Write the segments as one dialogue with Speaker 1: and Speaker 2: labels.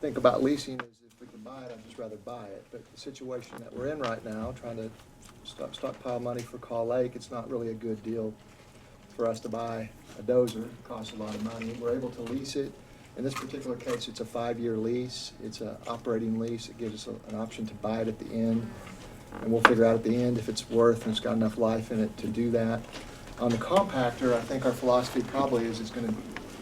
Speaker 1: think about leasing is if we can buy it, I'd just rather buy it. But the situation that we're in right now, trying to stockpile money for Call Lake, it's not really a good deal for us to buy a dozer. It costs a lot of money. We're able to lease it. In this particular case, it's a 5-year lease. It's an operating lease. It gives us an option to buy it at the end. And we'll figure out at the end if it's worth and it's got enough life in it to do that. On the compactor, I think our philosophy probably is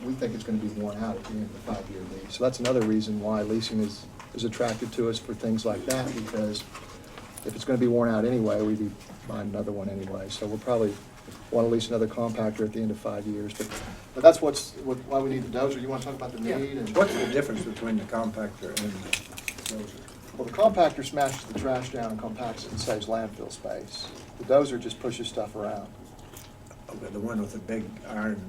Speaker 1: we think it's going to be worn out at the end of the 5-year lease. So that's another reason why leasing is attractive to us for things like that, because if it's going to be worn out anyway, we'd be buying another one anyway. So we'll probably want to lease another compactor at the end of 5 years. But that's why we need the dozer. You want to talk about the need? And
Speaker 2: what's the difference between the compactor and the dozer?
Speaker 1: Well, the compactor smashes the trash down and compacts it and saves landfill space. The dozer just pushes stuff around.
Speaker 2: Okay, the one with the big iron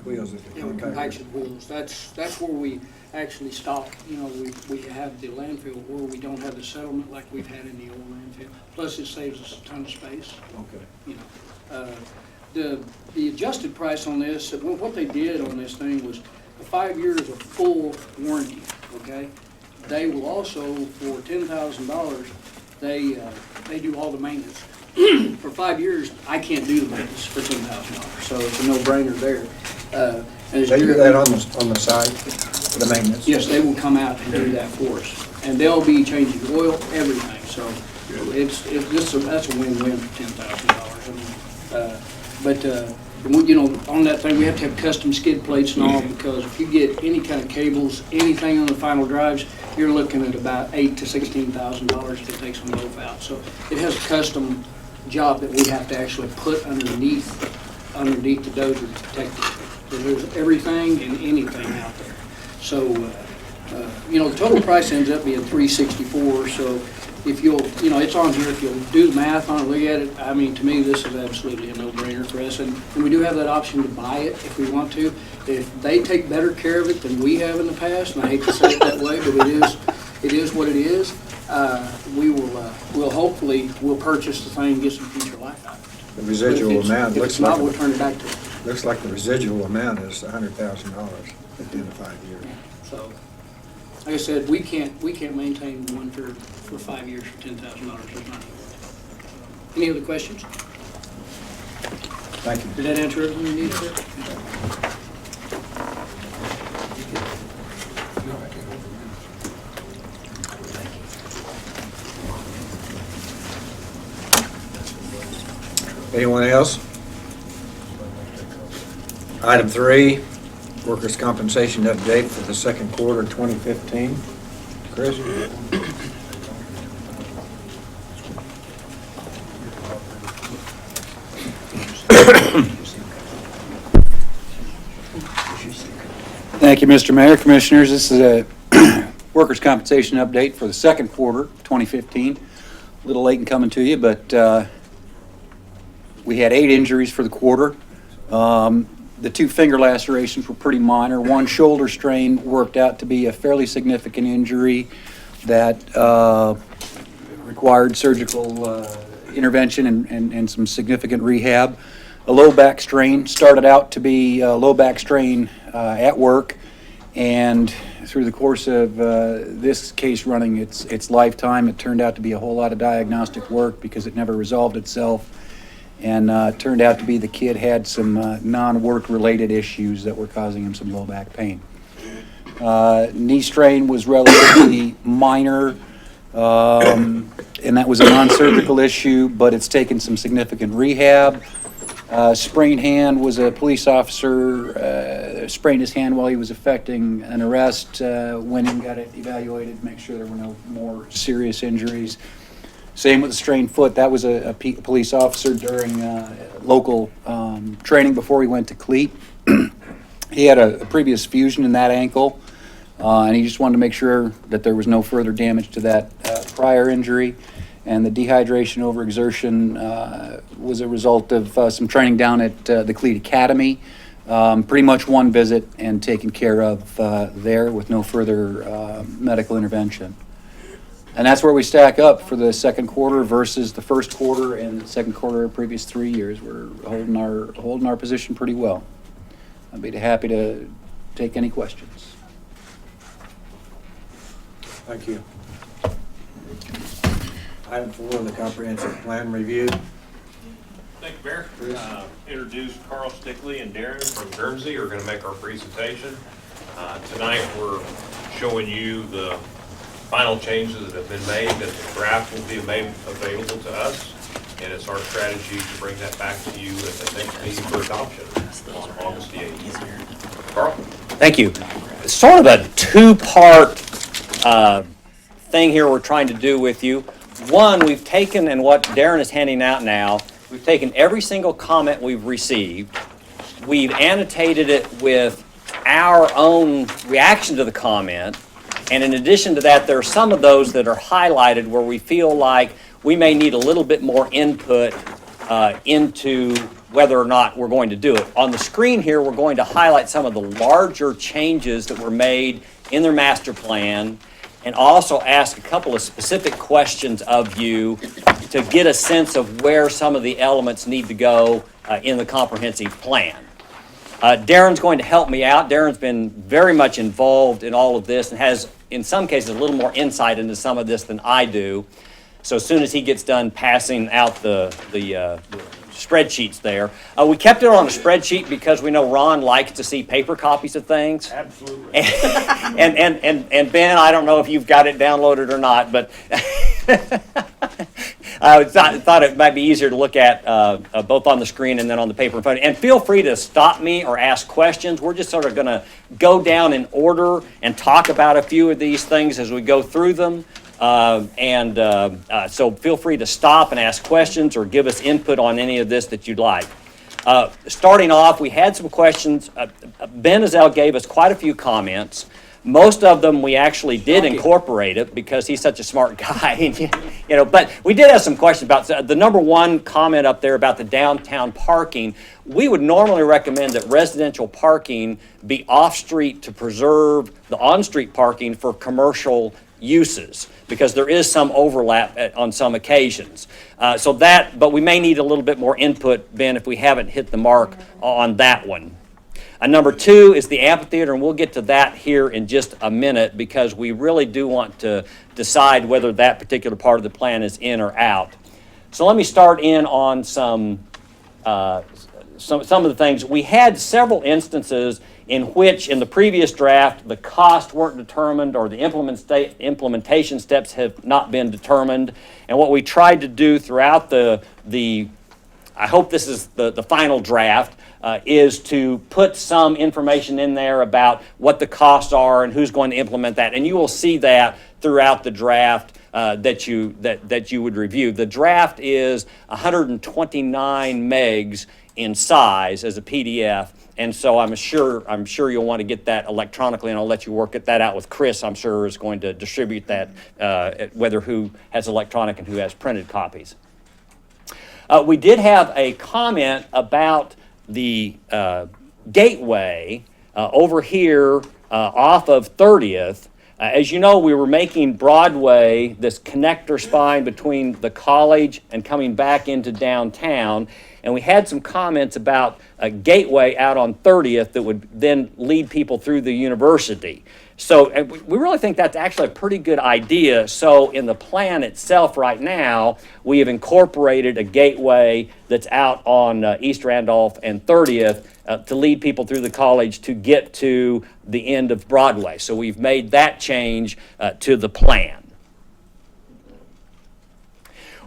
Speaker 2: wheels is the compactor.
Speaker 3: Compaction wheels. That's where we actually stop. You know, we have the landfill where we don't have the settlement like we've had in the old landfill. Plus, it saves us a ton of space.
Speaker 2: Okay.
Speaker 3: You know, the adjusted price on this, what they did on this thing was 5 years of full warranty. Okay. They will also, for $10,000, they do all the maintenance. For 5 years, I can't do the maintenance for $10,000, so it's a no-brainer there.
Speaker 2: They do that on the side, the maintenance?
Speaker 3: Yes, they will come out and do that for us, and they'll be changing oil, everything. So that's a win-win for $10,000. But you know, on that thing, we have to have custom skid plates and all, because if you get any kind of cables, anything on the final drives, you're looking at about $8,000 to $16,000 if it takes them both out. So it has a custom job that we have to actually put underneath the dozer to protect it. So there's everything and anything out there. So you know, the total price ends up being $364. So if you'll, you know, it's on here. If you'll do the math on it, look at it. I mean, to me, this is absolutely a no-brainer for us. And we do have that option to buy it if we want to. If they take better care of it than we have in the past, and I hate to say it that way, but it is what it is. We'll hopefully purchase the thing and get some future life out of it.
Speaker 2: The residual amount
Speaker 3: looks like we'll turn it back to it.
Speaker 2: Looks like the residual amount is $100,000 at the end of 5 years.
Speaker 3: So, like I said, we can't maintain one for 5 years for $10,000. There's not. Any other questions?
Speaker 2: Thank you.
Speaker 3: Did that answer everything you needed, sir?
Speaker 2: Anyone else? Item 3, workers' compensation update for the second quarter 2015. Chris?
Speaker 4: Thank you, Mr. Mayor, Commissioners. This is a workers' compensation update for the second quarter 2015. A little late in coming to you, but we had 8 injuries for the quarter. The 2 finger lacerations were pretty minor. 1 shoulder strain worked out to be a fairly significant injury that required surgical intervention and some significant rehab. A low back strain started out to be a low back strain at work, and through the course of this case running its lifetime, it turned out to be a whole lot of diagnostic work because it never resolved itself. And it turned out to be the kid had some non-work related issues that were causing him some low back pain. Knee strain was relatively minor, and that was a non-surgical issue, but it's taken some significant rehab. Sprained hand was a police officer sprained his hand while he was effecting an arrest, went and got it evaluated to make sure there were no more serious injuries. Same with the strained foot. That was a police officer during local training before he went to cleat. He had a previous fusion in that ankle, and he just wanted to make sure that there was no further damage to that prior injury. And the dehydration overexertion was a result of some training down at the Cleat Academy. Pretty much one visit and taken care of there with no further medical intervention. And that's where we stack up for the second quarter versus the first quarter and the second quarter of previous 3 years. We're holding our position pretty well. I'd be happy to take any questions.
Speaker 2: Thank you. Item 4, the comprehensive plan review.
Speaker 5: Thank you, Mayor.
Speaker 2: Chris.
Speaker 5: Introduce Carl Stickley and Darren from Guernsey are going to make our presentation. Tonight, we're showing you the final changes that have been made, that the draft will be made available to us, and it's our strategy to bring that back to you at the next meeting for adoption on August the 8th. Carl?
Speaker 6: Thank you. Sort of a two-part thing here we're trying to do with you. One, we've taken, and what Darren is handing out now, we've taken every single comment we've received, we've annotated it with our own reaction to the comment, and in addition to that, there are some of those that are highlighted where we feel like we may need a little bit more input into whether or not we're going to do it. On the screen here, we're going to highlight some of the larger changes that were made in their master plan, and also ask a couple of specific questions of you to get a sense of where some of the elements need to go in the comprehensive plan. Darren's going to help me out. Darren's been very much involved in all of this and has, in some cases, a little more insight into some of this than I do. So as soon as he gets done passing out the spreadsheets there. We kept it on a spreadsheet because we know Ron likes to see paper copies of things.
Speaker 5: Absolutely.
Speaker 6: And Ben, I don't know if you've got it downloaded or not, but I thought it might be easier to look at both on the screen and then on the paper in front of you. And feel free to stop me or ask questions. We're just sort of going to go down in order and talk about a few of these things as we go through them. So feel free to stop and ask questions or give us input on any of this that you'd like. Starting off, we had some questions. Ben Azell gave us quite a few comments. Most of them we actually did incorporate it because he's such a smart guy. But we did have some questions about the number one comment up there about the downtown parking. We would normally recommend that residential parking be off-street to preserve the on-street parking for commercial uses, because there is some overlap on some occasions. But we may need a little bit more input, Ben, if we haven't hit the mark on that one. Number two is the amphitheater, and we'll get to that here in just a minute because we really do want to decide whether that particular part of the plan is in or out. So let me start in on some of the things. We had several instances in which, in the previous draft, the costs weren't determined or the implementation steps have not been determined. And what we tried to do throughout the I hope this is the final draft, is to put some information in there about what the costs are and who's going to implement that. And you will see that throughout the draft that you would review. The draft is 129 megs in size as a PDF. And so I'm sure you'll want to get that electronically, and I'll let you work that out with Chris. I'm sure is going to distribute that, whether who has electronic and who has printed copies. We did have a comment about the gateway over here off of 30th. As you know, we were making Broadway this connector spine between the college and coming back into downtown. And we had some comments about a gateway out on 30th that would then lead people through the university. So we really think that's actually a pretty good idea. So in the plan itself right now, we have incorporated a gateway that's out on East Randolph and 30th to lead people through the college to get to the end of Broadway. So we've made that change to the plan.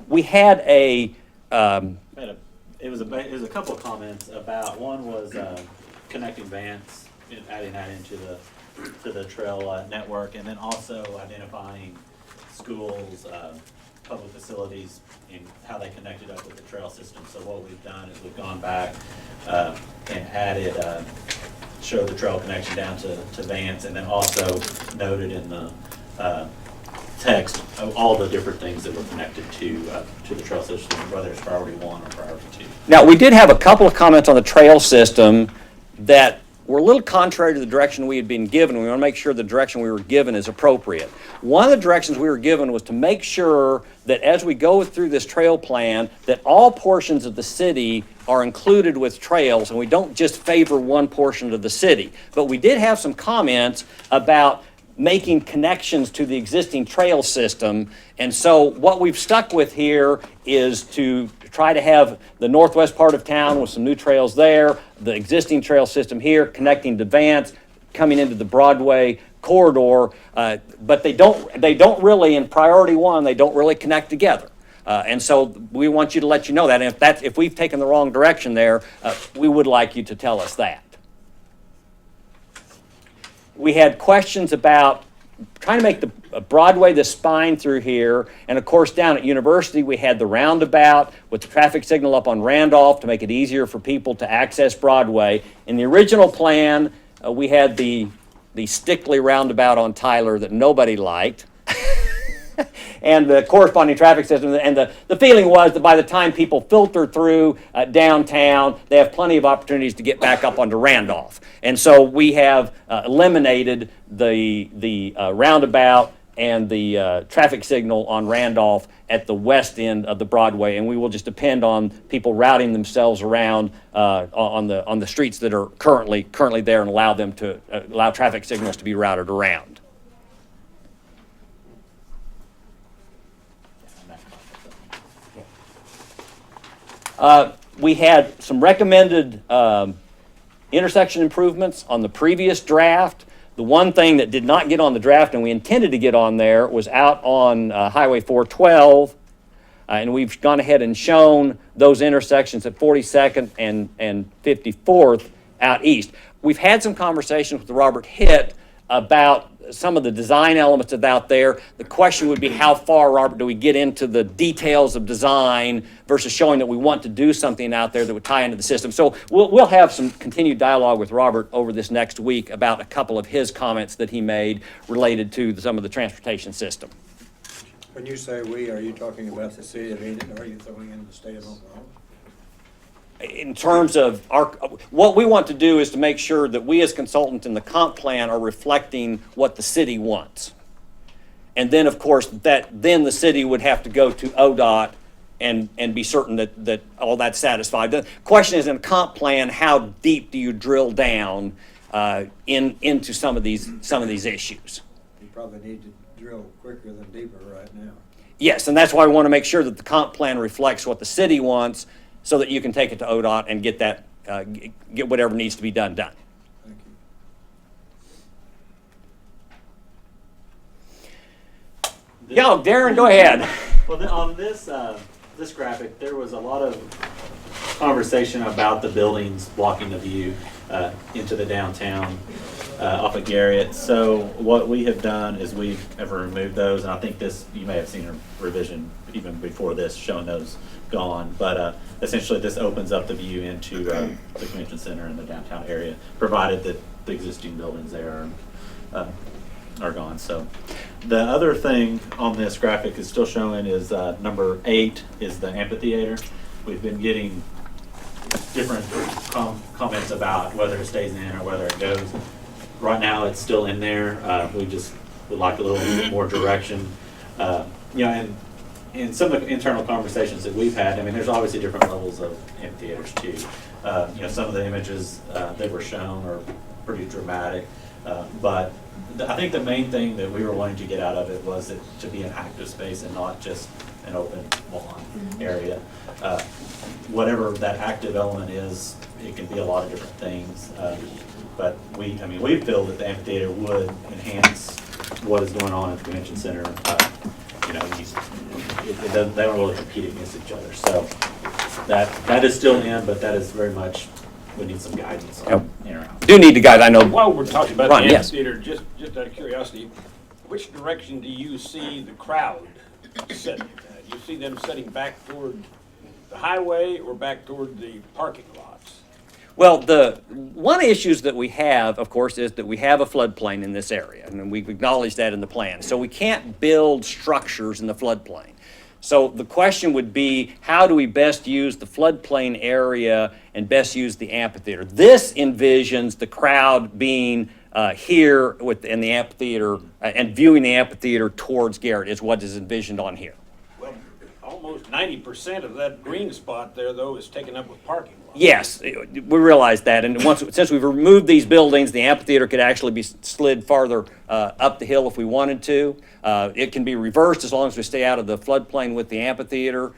Speaker 6: We had
Speaker 7: It was a couple of comments about, one was connecting Vance, adding that into the trail network, and then also identifying schools, public facilities, and how they connected up with the trail system. So what we've done is we've gone back and added, showed the trail connection down to Vance, and then also noted in the text of all the different things that were connected to the trail system, whether it's priority 1 or priority 2.
Speaker 6: Now, we did have a couple of comments on the trail system that were a little contrary to the direction we had been given. We want to make sure the direction we were given is appropriate. One of the directions we were given was to make sure that as we go through this trail plan, that all portions of the city are included with trails, and we don't just favor one portion of the city. But we did have some comments about making connections to the existing trail system. And so what we've stuck with here is to try to have the northwest part of town with some new trails there, the existing trail system here connecting to Vance, coming into the Broadway corridor, but they don't really, in priority one, they don't really connect together. And so we want you to let you know that. And if we've taken the wrong direction there, we would like you to tell us that. We had questions about trying to make the Broadway the spine through here. And of course, down at University, we had the roundabout with the traffic signal up on Randolph to make it easier for people to access Broadway. In the original plan, we had the Stickley roundabout on Tyler that nobody liked. And the corresponding traffic system, and the feeling was that by the time people filter through downtown, they have plenty of opportunities to get back up onto Randolph. And so we have eliminated the roundabout and the traffic signal on Randolph at the west end of the Broadway, and we will just depend on people routing themselves around on the streets that are currently there, and allow traffic signals to be routed around. We had some recommended intersection improvements on the previous draft. The one thing that did not get on the draft and we intended to get on there was out on Highway 412. And we've gone ahead and shown those intersections at 42nd and 54th out east. We've had some conversations with Robert Hitt about some of the design elements of out there. The question would be, how far, Robert, do we get into the details of design versus showing that we want to do something out there that would tie into the system? So we'll have some continued dialogue with Robert over this next week about a couple of his comments that he made related to some of the transportation system.
Speaker 2: When you say we, are you talking about the city of Enid, or are you throwing in the state of Oklahoma?
Speaker 6: In terms of what we want to do is to make sure that we as consultants in the comp plan are reflecting what the city wants. And then, of course, then the city would have to go to ODOT and be certain that all that's satisfied. The question is, in a comp plan, how deep do you drill down into some of these issues?
Speaker 2: You probably need to drill quicker than deeper right now.
Speaker 6: Yes, and that's why we want to make sure that the comp plan reflects what the city wants, so that you can take it to ODOT and get that, get whatever needs to be done.
Speaker 2: Thank you.
Speaker 6: Yeah, Darren, go ahead.
Speaker 7: Well, on this graphic, there was a lot of conversation about the buildings blocking the view into the downtown off of Garrett. So what we have done is we have removed those, and I think you may have seen a revision even before this showing those gone. But essentially, this opens up the view into the convention center and the downtown area, provided that the existing buildings there are gone. So the other thing on this graphic is still showing is number 8 is the amphitheater. We've been getting different comments about whether it stays in or whether it goes. Right now, it's still in there. We just would like a little bit more direction. And in some of the internal conversations that we've had, I mean, there's obviously different levels of amphitheaters too. Some of the images that were shown are pretty dramatic, but I think the main thing that we were wanting to get out of it was it to be an active space and not just an open lawn area. Whatever that active element is, it can be a lot of different things. But we feel that the amphitheater would enhance what is going on at the convention center. They don't really compete against each other. So that is still in, but that is very much, we need some guidance on in or out.
Speaker 6: Do need to guide, I know.
Speaker 8: While we're talking about
Speaker 6: Ron,
Speaker 8: the
Speaker 6: yes.
Speaker 8: amphitheater, just out of curiosity, which direction do you see the crowd setting? You see them setting back toward the highway or back toward the parking lots?
Speaker 6: Well, the one issues that we have, of course, is that we have a floodplain in this area, and we've acknowledged that in the plan. So we can't build structures in the floodplain. So the question would be, how do we best use the floodplain area and best use the amphitheater? This envisions the crowd being here in the amphitheater and viewing the amphitheater towards Garrett is what is envisioned on here.
Speaker 8: Well, on almost 90% of that green spot there, though, is taken up with parking lots.
Speaker 6: Yes, we realize that, and since we've removed these buildings, the amphitheater could actually be slid farther up the hill if we wanted to. It can be reversed as long as we stay out of the floodplain with the amphitheater.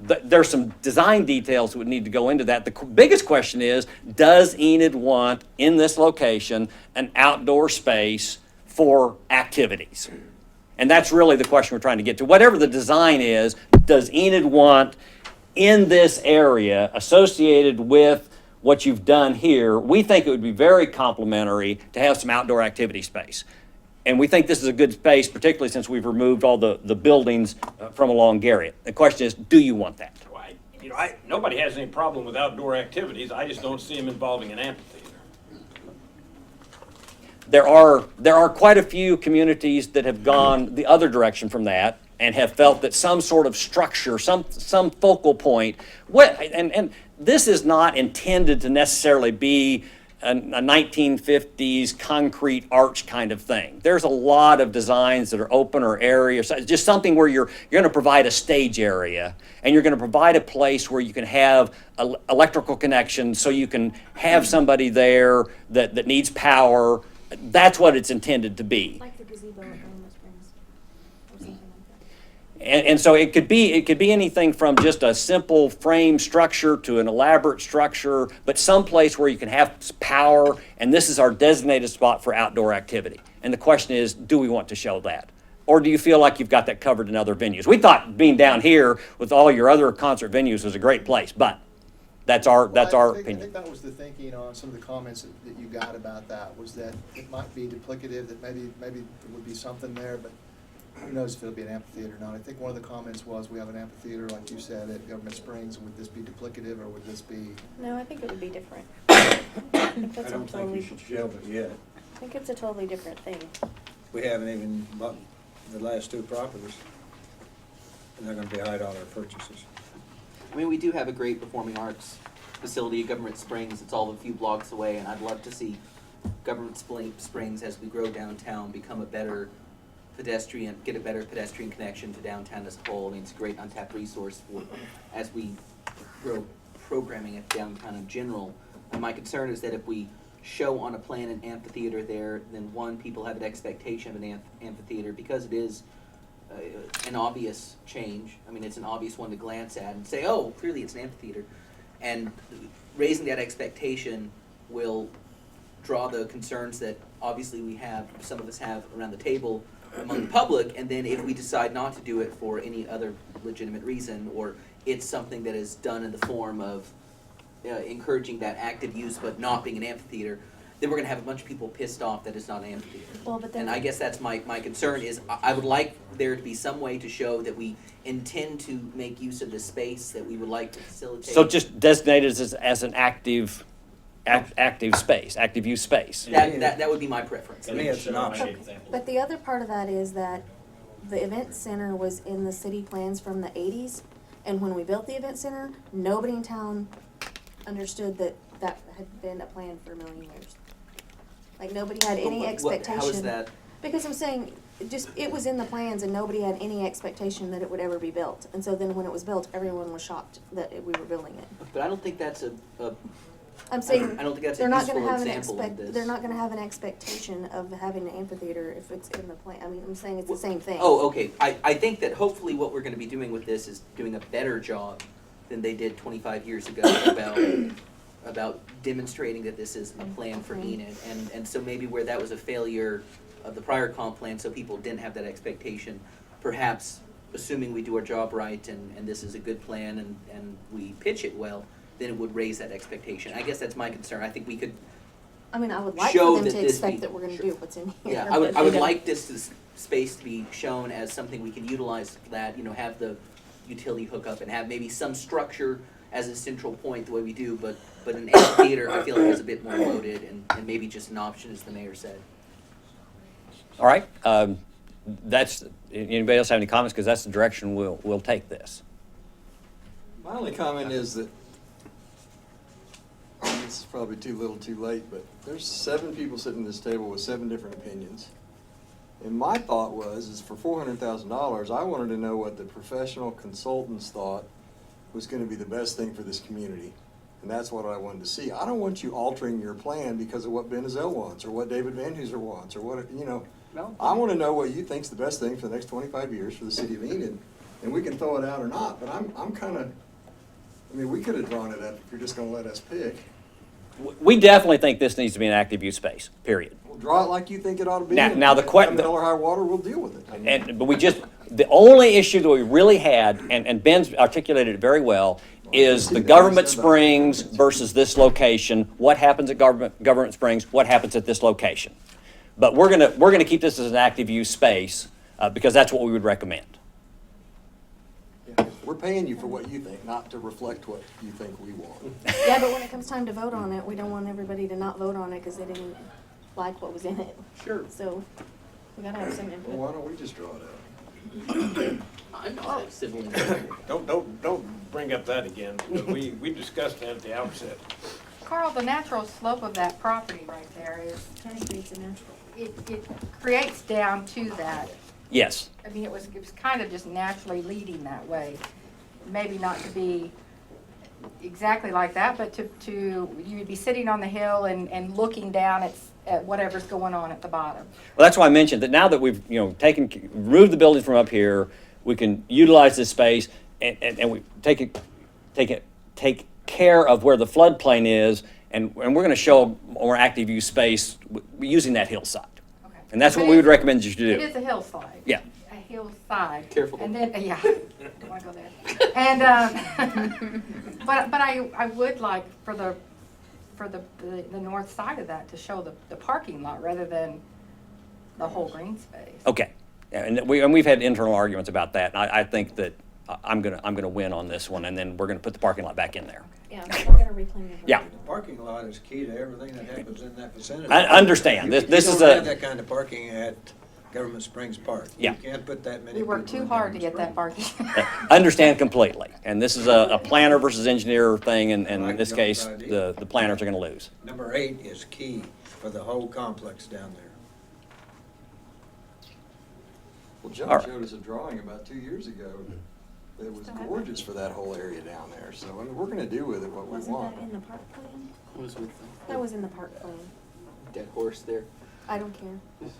Speaker 6: There's some design details that would need to go into that. The biggest question is, does Enid want, in this location, an outdoor space for activities? And that's really the question we're trying to get to. Whatever the design is, does Enid want in this area associated with what you've done here? We think it would be very complimentary to have some outdoor activity space. And we think this is a good space, particularly since we've removed all the buildings from along Garrett. The question is, do you want that?
Speaker 8: Nobody has any problem with outdoor activities. I just don't see them involving an amphitheater.
Speaker 6: There are quite a few communities that have gone the other direction from that and have felt that some sort of structure, some focal point, and this is not intended to necessarily be a 1950s concrete arch kind of thing. There's a lot of designs that are open or area, just something where you're going to provide a stage area and you're going to provide a place where you can have electrical connections so you can have somebody there that needs power. That's what it's intended to be.
Speaker 9: Like the gazebo at Alamo Springs, or something like that.
Speaker 6: And so it could be anything from just a simple frame structure to an elaborate structure, but someplace where you can have power, and this is our designated spot for outdoor activity. And the question is, do we want to show that? Or do you feel like you've got that covered in other venues? We thought being down here with all your other concert venues was a great place, but that's our
Speaker 1: I
Speaker 6: opinion.
Speaker 1: think that was the thinking on some of the comments that you got about that, was that it might be duplicative, that maybe there would be something there, but who knows if it'll be an amphitheater or not. I think one of the comments was, we have an amphitheater, like you said, at Government Springs. Would this be duplicative, or would this be?
Speaker 9: No, I think it would be different. I think that's
Speaker 2: I don't
Speaker 9: a
Speaker 2: think
Speaker 9: totally,
Speaker 2: you should shelve it yet.
Speaker 9: I think it's a totally different thing.
Speaker 2: We haven't even bought the last two properties. And they're gonna be high dollar purchases.
Speaker 10: I mean, we do have a great performing arts facility at Government Springs. It's all a few blocks away, and I'd love to see Government Springs, as we grow downtown, become a better get a better pedestrian connection to downtown as a whole. I mean, it's a great untapped resource as we grow programming at downtown in general. And my concern is that if we show on a plan an amphitheater there, then one, people have an expectation of an amphitheater because it is an obvious change. I mean, it's an obvious one to glance at and say, oh, clearly it's an amphitheater. And raising that expectation will draw the concerns that obviously some of us have around the table among the public, and then if we decide not to do it for any other legitimate reason, or it's something that is done in the form of encouraging that active use but not being an amphitheater, then we're going to have a bunch of people pissed off that it's not an amphitheater.
Speaker 9: Well, but then,
Speaker 10: And I guess that's my concern is I would like there to be some way to show that we intend to make use of the space, that we would like to facilitate.
Speaker 6: So just designate it as an active space, active use space.
Speaker 10: That would be my preference.
Speaker 2: To me, it's an option.
Speaker 9: but the other part of that is that the event center was in the city plans from the 80s, and when we built the event center, nobody in town understood that had been a plan for a million years. Like, nobody had any expectation.
Speaker 10: How is that?
Speaker 9: Because I'm saying, it was in the plans and nobody had any expectation that it would ever be built. And so then when it was built, everyone was shocked that we were building it.
Speaker 10: But I don't think that's
Speaker 9: I'm saying,
Speaker 10: I don't think that's a
Speaker 9: they're not gonna
Speaker 10: useful
Speaker 9: have an
Speaker 10: example of this.
Speaker 9: they're not gonna have an expectation of having an amphitheater if it's in the plan. I mean, I'm saying it's the same thing.
Speaker 10: Oh, okay. I think that hopefully what we're gonna be doing with this is doing a better job than they did 25 years ago about demonstrating that this is a plan for Enid. And so maybe where that was a failure of the prior comp plan, so people didn't have that expectation, perhaps assuming we do our job right and this is a good plan and we pitch it well, then it would raise that expectation. I guess that's my concern. I think we could,
Speaker 9: I mean, I would like
Speaker 10: show
Speaker 9: for them
Speaker 10: that
Speaker 9: to
Speaker 10: this
Speaker 9: expect
Speaker 10: be-
Speaker 9: that we're gonna
Speaker 10: sure.
Speaker 9: do what's in here.
Speaker 10: yeah, I would like this space to be shown as something we can utilize for that, have the utility hookup and have maybe some structure as a central point the way we do, but an amphitheater I feel like is a bit more loaded and maybe just an option, as the mayor said.
Speaker 6: All right, anybody else have any comments? Because that's the direction we'll take this.
Speaker 11: My only comment is that, this is probably too little too late, but there's 7 people sitting at this table with 7 different opinions And my thought is for $400,000, I wanted to know what the professional consultants thought was gonna be the best thing for this community. And that's what I wanted to see. I don't want you altering your plan because of what Ben Azell wants, or what David Van Hooser wants, or what, you know.
Speaker 3: No.
Speaker 11: I wanna know what you think's the best thing for the next 25 years for the city of Enid, and we can throw it out or not, but I'm kinda, I mean, we could have drawn it up if you're just gonna let us pick.
Speaker 6: We definitely think this needs to be an active use space, period.
Speaker 11: Well, draw it like you think it ought to be.
Speaker 6: Now the
Speaker 11: Come hell or high water, we'll deal with it. I mean,
Speaker 6: But the only issue that we really had, and Ben's articulated it very well, is the Government Springs versus this location. What happens at Government Springs? What happens at this location? But we're gonna keep this as an active use space, because that's what we would recommend.
Speaker 11: yeah, we're paying you for what you think, not to reflect what you think we want.
Speaker 9: Yeah, but when it comes time to vote on it, we don't want everybody to not vote on it because they didn't like what was in it.
Speaker 3: Sure.
Speaker 9: So we gotta have some
Speaker 11: Well,
Speaker 9: input.
Speaker 11: why don't we just draw it out?
Speaker 10: I'm not a civil engineer.
Speaker 8: Don't bring up that again. We discussed that at the outset.
Speaker 12: Carl, the natural slope of that property right there is,
Speaker 9: County creates a natural.
Speaker 12: it creates down to that.
Speaker 6: Yes.
Speaker 12: I mean, it was kind of just naturally leading that way. Maybe not to be exactly like that, but you'd be sitting on the hill and looking down at whatever's going on at the bottom.
Speaker 6: Well, that's why I mentioned that now that we've, removed the buildings from up here, we can utilize this space and we take care of where the floodplain is, and we're gonna show more active use space using that hillside.
Speaker 12: Okay.
Speaker 6: And that's what we would recommend you to do.
Speaker 12: It is a hillside.
Speaker 6: Yeah.
Speaker 12: A hillside.
Speaker 10: Careful.
Speaker 12: And then, yeah, don't wanna go there. And, but I would like for the north side of that to show the parking lot rather than the whole green space.
Speaker 6: Okay. Yeah, and we've had internal arguments about that, and I think that I'm gonna win on this one, and then we're gonna put the parking lot back in there.
Speaker 9: Yeah, we're gonna reclaim it.
Speaker 6: Yeah.
Speaker 2: The parking lot is key to everything that happens in that vicinity.
Speaker 6: I understand. This
Speaker 2: You
Speaker 6: is
Speaker 2: don't have
Speaker 6: a,
Speaker 2: that kind of parking at Government Springs Park.
Speaker 6: Yeah.
Speaker 2: You can't put that many
Speaker 12: We
Speaker 2: people
Speaker 12: worked too
Speaker 2: in
Speaker 12: hard to
Speaker 2: Government
Speaker 12: get that
Speaker 2: Springs.
Speaker 12: parking.
Speaker 6: understand completely, and this is a planner versus engineer thing, and
Speaker 2: I
Speaker 6: in
Speaker 2: like
Speaker 6: this
Speaker 2: the
Speaker 6: case,
Speaker 2: idea.
Speaker 6: the planners are gonna lose.
Speaker 2: Number 8 is key for the whole complex down there.
Speaker 11: Well,
Speaker 6: All
Speaker 11: John
Speaker 6: right.
Speaker 11: showed us a drawing about 2 years ago that was gorgeous for that whole area down there. So, I mean, we're gonna do with it what we
Speaker 9: Wasn't
Speaker 11: want.
Speaker 9: that in the park plan?
Speaker 10: I was with
Speaker 9: That was in the park plan.
Speaker 10: the dead horse there.
Speaker 9: I don't care.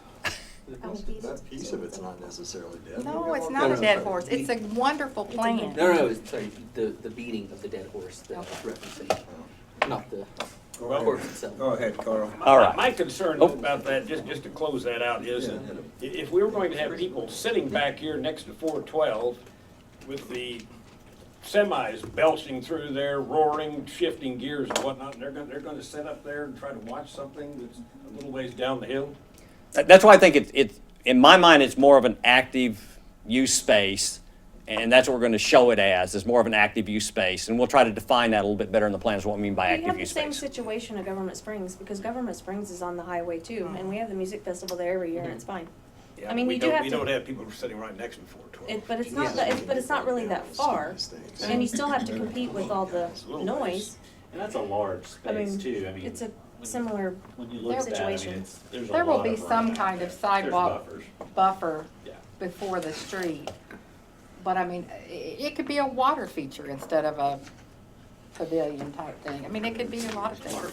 Speaker 9: I will beat it.
Speaker 11: That piece of it's not necessarily dead.
Speaker 12: No,
Speaker 11: We've
Speaker 12: it's
Speaker 11: got
Speaker 12: not a
Speaker 11: all
Speaker 12: dead
Speaker 11: kinds of-
Speaker 12: horse. It's a wonderful plan.
Speaker 10: No, sorry, the beating of the dead horse that I was
Speaker 12: Okay.
Speaker 10: referencing, not the
Speaker 2: Go ahead.
Speaker 10: horse itself.
Speaker 2: Go ahead, Carl.
Speaker 6: All right.
Speaker 8: My concern
Speaker 6: Oh.
Speaker 8: about that, just to close that out, is that if we were going to have people sitting back here next to 412 with the semis belching through there, roaring, shifting gears and whatnot, and they're gonna sit up there and try to watch something that's a little ways down the hill.
Speaker 6: That's why I think it's, in my mind, it's more of an active use space, and that's what we're gonna show it as, is more of an active use space, and we'll try to define that a little bit better in the plans, what we mean by
Speaker 9: We
Speaker 6: active
Speaker 9: have the
Speaker 6: use
Speaker 9: same
Speaker 6: space.
Speaker 9: situation at Government Springs, because Government Springs is on the highway too, and we have the music festival there every year, and it's fine.
Speaker 8: Yeah,
Speaker 9: I mean,
Speaker 8: we
Speaker 9: you do
Speaker 8: don't-
Speaker 9: have
Speaker 8: We
Speaker 9: to-
Speaker 8: don't have people sitting right next to 412.
Speaker 9: But it's not that, but it's not really that far, and you still have to compete with all the noise.
Speaker 7: And that's a large
Speaker 9: I mean,
Speaker 7: space too, I mean.
Speaker 9: it's a similar,
Speaker 7: When you look at that, I mean,
Speaker 9: situation.
Speaker 7: there's a
Speaker 12: There will
Speaker 7: lot
Speaker 12: be
Speaker 7: of room
Speaker 12: some
Speaker 7: out
Speaker 12: kind
Speaker 7: there.
Speaker 12: of sidewalk
Speaker 7: There's buffers.
Speaker 12: buffer
Speaker 7: Yeah.
Speaker 12: before the street. But I mean, it could be a water feature instead of a pavilion type thing. I mean, it could be a lot of things.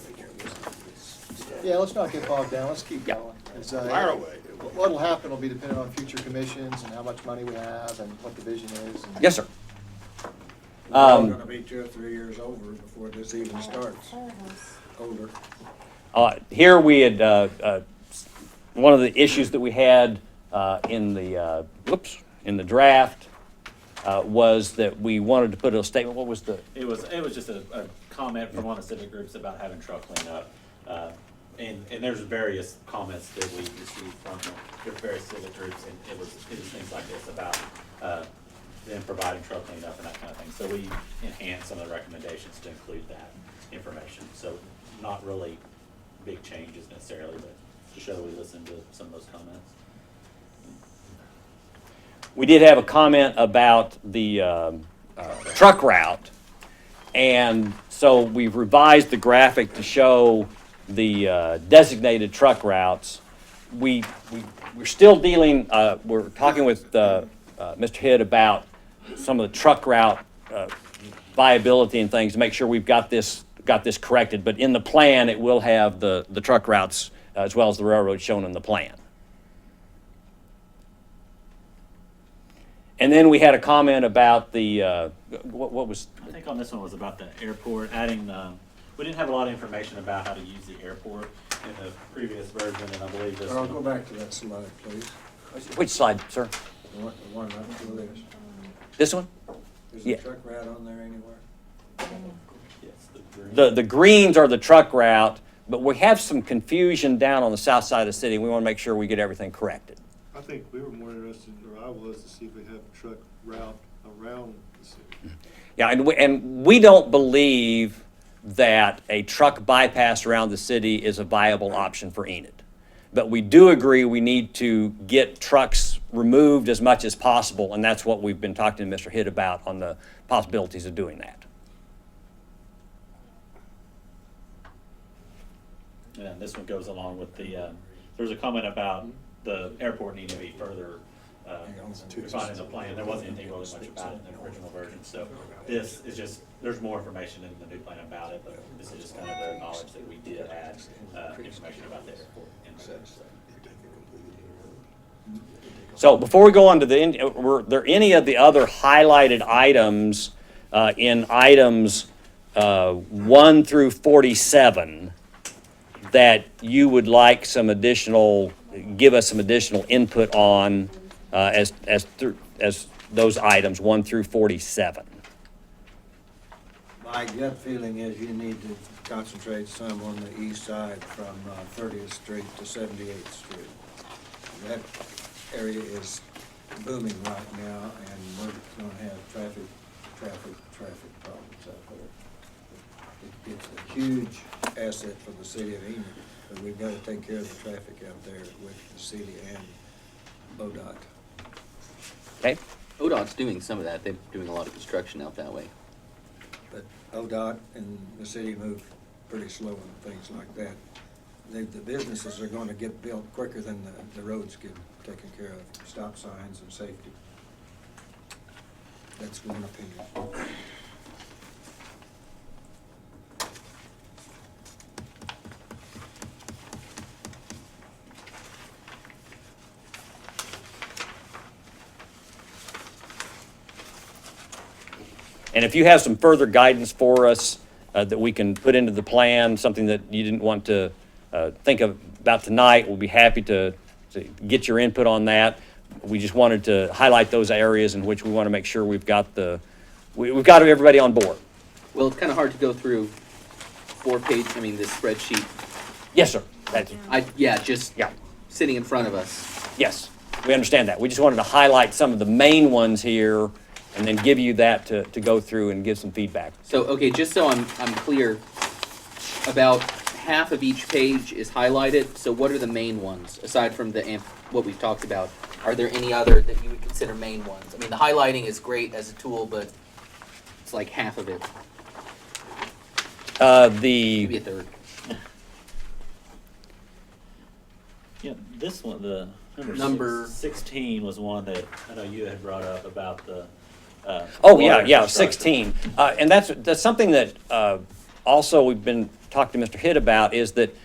Speaker 1: Yeah, let's not get bogged down, let's keep going. It's,
Speaker 8: Fire away.
Speaker 1: What'll happen will be dependent on future commissions and how much money we have and what the vision is. and-
Speaker 6: Yes, sir.
Speaker 2: We're all gonna be 2 or 3 years over before this even starts. Older.
Speaker 6: Here we had, one of the issues that we had in the draft was that we wanted to put a statement, what was the,
Speaker 7: It was just a comment from one of the civic groups about having truck cleanup. And there's various comments that we received from the various civic groups, and it was things like this about them providing truck cleanup and that kind of thing. So we enhanced some of the recommendations to include that information. So not really big changes necessarily, but to show that we listened to some of those comments.
Speaker 6: we did have a comment about the truck route. And so we've revised the graphic to show the designated truck routes. We we're still dealing, we're talking with Mr. Hidd about some of the truck route viability and things to make sure we've got this corrected. But in the plan, it will have the truck routes as well as the railroad shown in the plan. And then we had a comment about the, what was,
Speaker 7: I think on this one was about the airport, adding, we didn't have a lot of information about how to use the airport in the previous version, and I believe this
Speaker 2: Earl,
Speaker 7: one.
Speaker 2: go back to that slide, please.
Speaker 6: which slide, sir?
Speaker 2: The one up to the list.
Speaker 6: This one?
Speaker 2: Is
Speaker 6: Yeah.
Speaker 2: the truck route on there anywhere?
Speaker 7: Yes, the green.
Speaker 6: The greens are the truck route, but we have some confusion down on the south side of the city. We want to make sure we get everything corrected.
Speaker 13: I think we were more interested, or I was, to see if we have a truck route around the city.
Speaker 6: Yeah, and we don't believe that a truck bypass around the city is a viable option for Enid. But we do agree we need to get trucks removed as much as possible, and that's what we've been talking to Mr. Hidd about on the possibilities of doing that.
Speaker 7: And this one goes along with the, there was a comment about the airport needing to be further refined in the plan. There wasn't anything really much about it in the original version, so this is just, there's more information in the new plan about it, but this is just kind of to acknowledge that we did add information about the airport in there.
Speaker 6: So before we go on to were there any of the other highlighted items in items 1 through 47 that you would like some additional, give us some additional input on as those items 1 through 47?
Speaker 2: My gut feeling is you need to concentrate some on the east side from 30th Street to 78th Street. That area is booming right now, and we're gonna have traffic problems out there. It's a huge asset for the city of Enid, but we've gotta take care of the traffic out there with the city and ODOT.
Speaker 6: Okay.
Speaker 10: ODOT's doing some of that. They're doing a lot of construction out that way.
Speaker 2: But ODOT and the city move pretty slow on things like that. The businesses are gonna get built quicker than the roads get taken care of, stop signs and safety. That's one opinion.
Speaker 6: And if you have some further guidance for us that we can put into the plan, something that you didn't want to think about tonight, we'll be happy to get your input on that. We just wanted to highlight those areas in which we want to make sure we've got we've got everybody on board.
Speaker 10: Well, it's kind of hard to go through this spreadsheet.
Speaker 6: Yes, sir.
Speaker 10: Just
Speaker 6: Yeah.
Speaker 10: sitting in front of us.
Speaker 6: Yes, we understand that. We just wanted to highlight some of the main ones here and then give you that to go through and give some feedback.
Speaker 10: So, okay, just so I'm clear, about half of each page is highlighted. So what are the main ones, aside from what we've talked about? Are there any other that you would consider main ones? I mean, the highlighting is great as a tool, but it's like half of it. Maybe a third.
Speaker 7: Yeah, this one, the
Speaker 10: Number-
Speaker 7: 16 was one that I know you had brought up about the.
Speaker 6: Oh,
Speaker 7: water
Speaker 6: yeah,
Speaker 7: infrastructure.
Speaker 6: 16. And that's something that also we've been talking to Mr. Hidd about, is that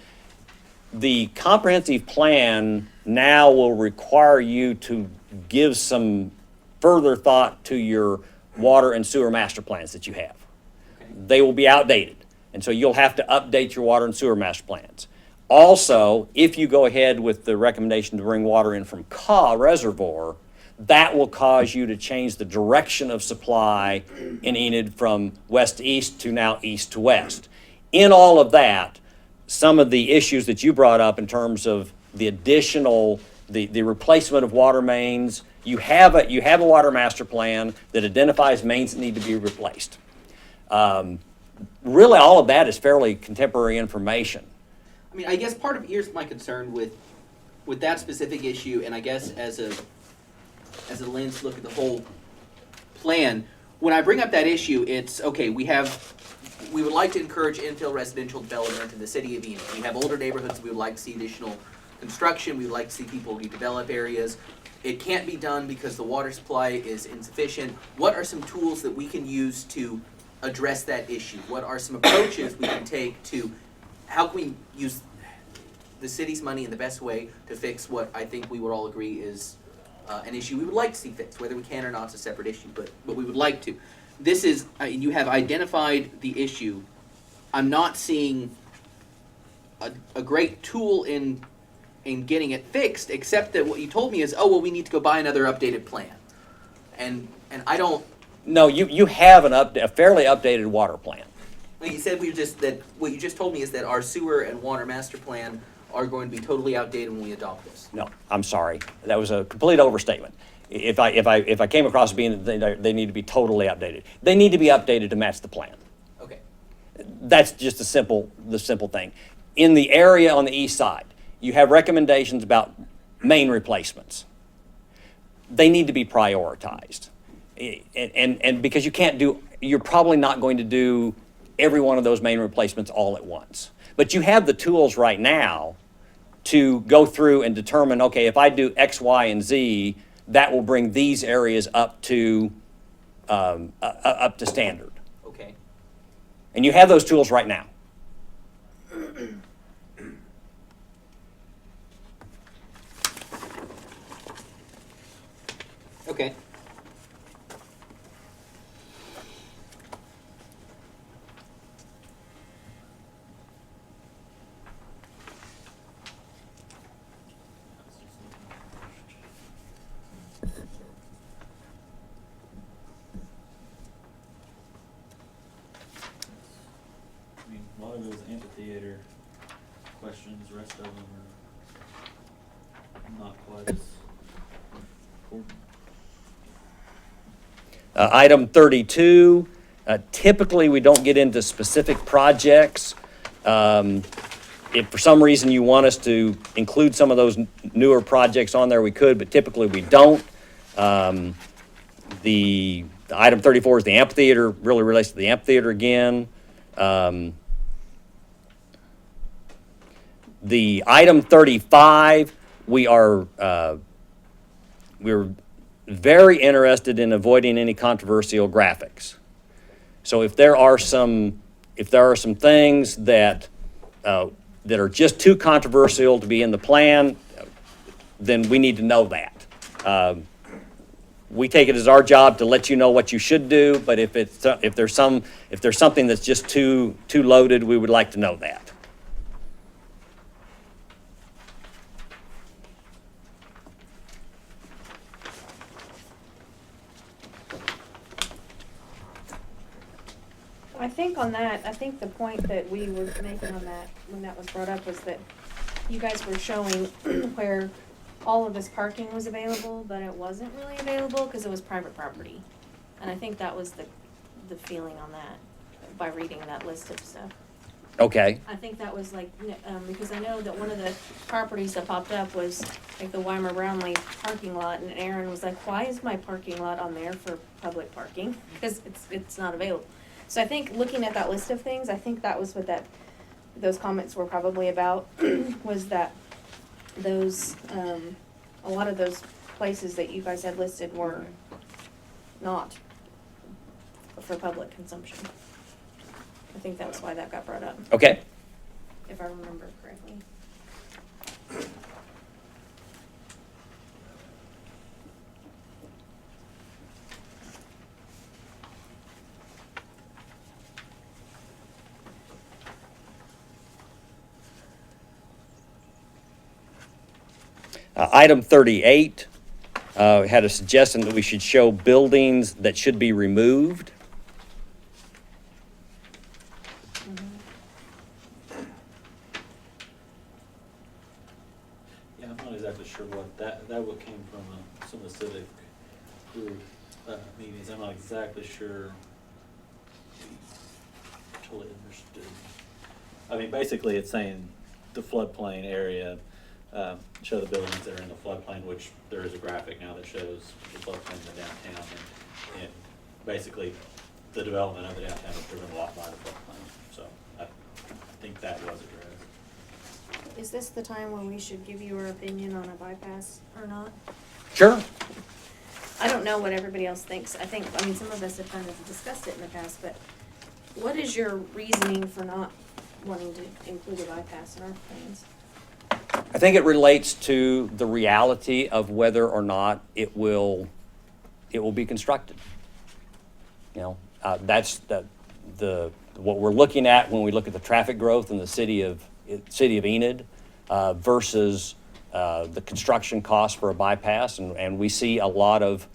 Speaker 6: the comprehensive plan now will require you to give some further thought to your water and sewer master plans that you have. They will be outdated, and so you'll have to update your water and sewer master plans. Also, if you go ahead with the recommendation to bring water in from Caw Reservoir, that will cause you to change the direction of supply in Enid from west to east to now east to west. In all of that, some of the issues that you brought up in terms of the additional, the replacement of water mains, you have a water master plan that identifies mains that need to be replaced. Really, all of that is fairly contemporary information.
Speaker 10: I mean, I guess here's my concern with that specific issue, and I guess as a lens look at the whole plan. When I bring up that issue, it's okay. We would like to encourage infill residential development in the city of Enid. We have older neighborhoods. We would like to see additional construction, we would like to see people redevelop areas. It can't be done because the water supply is insufficient. What are some tools that we can use to address that issue? What are some approaches we can take to, how can we use the city's money in the best way to fix what I think we would all agree is an issue we would like to see fixed? Whether we can or not is a separate issue, but we would like to. This is, you have identified the issue. I'm not seeing a great tool in getting it fixed, except that what you told me is, oh, well, we need to go buy another updated plan. And I don't,
Speaker 6: No, you have a fairly updated water plan.
Speaker 10: like you said, what you just told me is that our sewer and water master plan are going to be totally outdated when we adopt this.
Speaker 6: No, I'm sorry. That was a complete overstatement. If I came across being that they need to be totally updated, they need to be updated to match the plan.
Speaker 10: Okay.
Speaker 6: That's just the simple thing. In the area on the east side, you have recommendations about main replacements. They need to be prioritized. And because you're probably not going to do every one of those main replacements all at once. But you have the tools right now to go through and determine, okay, if I do X, Y, and Z, that will bring these areas up to standard.
Speaker 10: Okay.
Speaker 6: And you have those tools right now.
Speaker 10: Okay.
Speaker 7: I mean, a lot of those amphitheater questions, the rest of them are not quite as important.
Speaker 6: Item 32, typically we don't get into specific projects. If for some reason you want us to include some of those newer projects on there, we could, but typically we don't. The item 34 is the amphitheater, really relates to the amphitheater again. The item 35, we're very interested in avoiding any controversial graphics. So if there are some things that are just too controversial to be in the plan, then we need to know that. We take it as our job to let you know what you should do, but if there's something that's just too loaded, we would like to know that.
Speaker 9: I think the point that we were making on that, when that was brought up, was that you guys were showing where all of this parking was available, but it wasn't really available because it was private property. And I think that was the feeling on that, by reading that list of stuff.
Speaker 6: Okay.
Speaker 9: I think that was like, because I know that one of the properties that popped up was like the Weimer Brownlee parking lot, and Aaron was like, why is my parking lot on there for public parking? Because it's not available. So I think looking at that list of things, I think that was what those comments were probably about, was that those, a lot of those places that you guys had listed were not for public consumption. I think that was why that got brought up,
Speaker 6: Okay.
Speaker 9: if I remember correctly.
Speaker 6: Item 38 had a suggestion that we should show buildings that should be removed.
Speaker 7: Yeah, I'm not exactly sure what that what came from some of the civic group meetings. I'm not exactly sure we totally understood. I mean, basically it's saying the floodplain area, show the buildings that are in the floodplain, which there is a graphic now that shows the floodplain in the downtown. And basically the development of the downtown is driven a lot by the floodplain. So I think that was addressed.
Speaker 9: Is this the time when we should give you our opinion on a bypass or not?
Speaker 6: Sure.
Speaker 9: I don't know what everybody else thinks. I mean, some of us have kind of discussed it in the past, but what is your reasoning for not wanting to include a bypass in our plans?
Speaker 6: I think it relates to the reality of whether or not it will be constructed. You know, that's what we're looking at when we look at the traffic growth in the city of Enid versus the construction cost for a bypass, and we see a lot of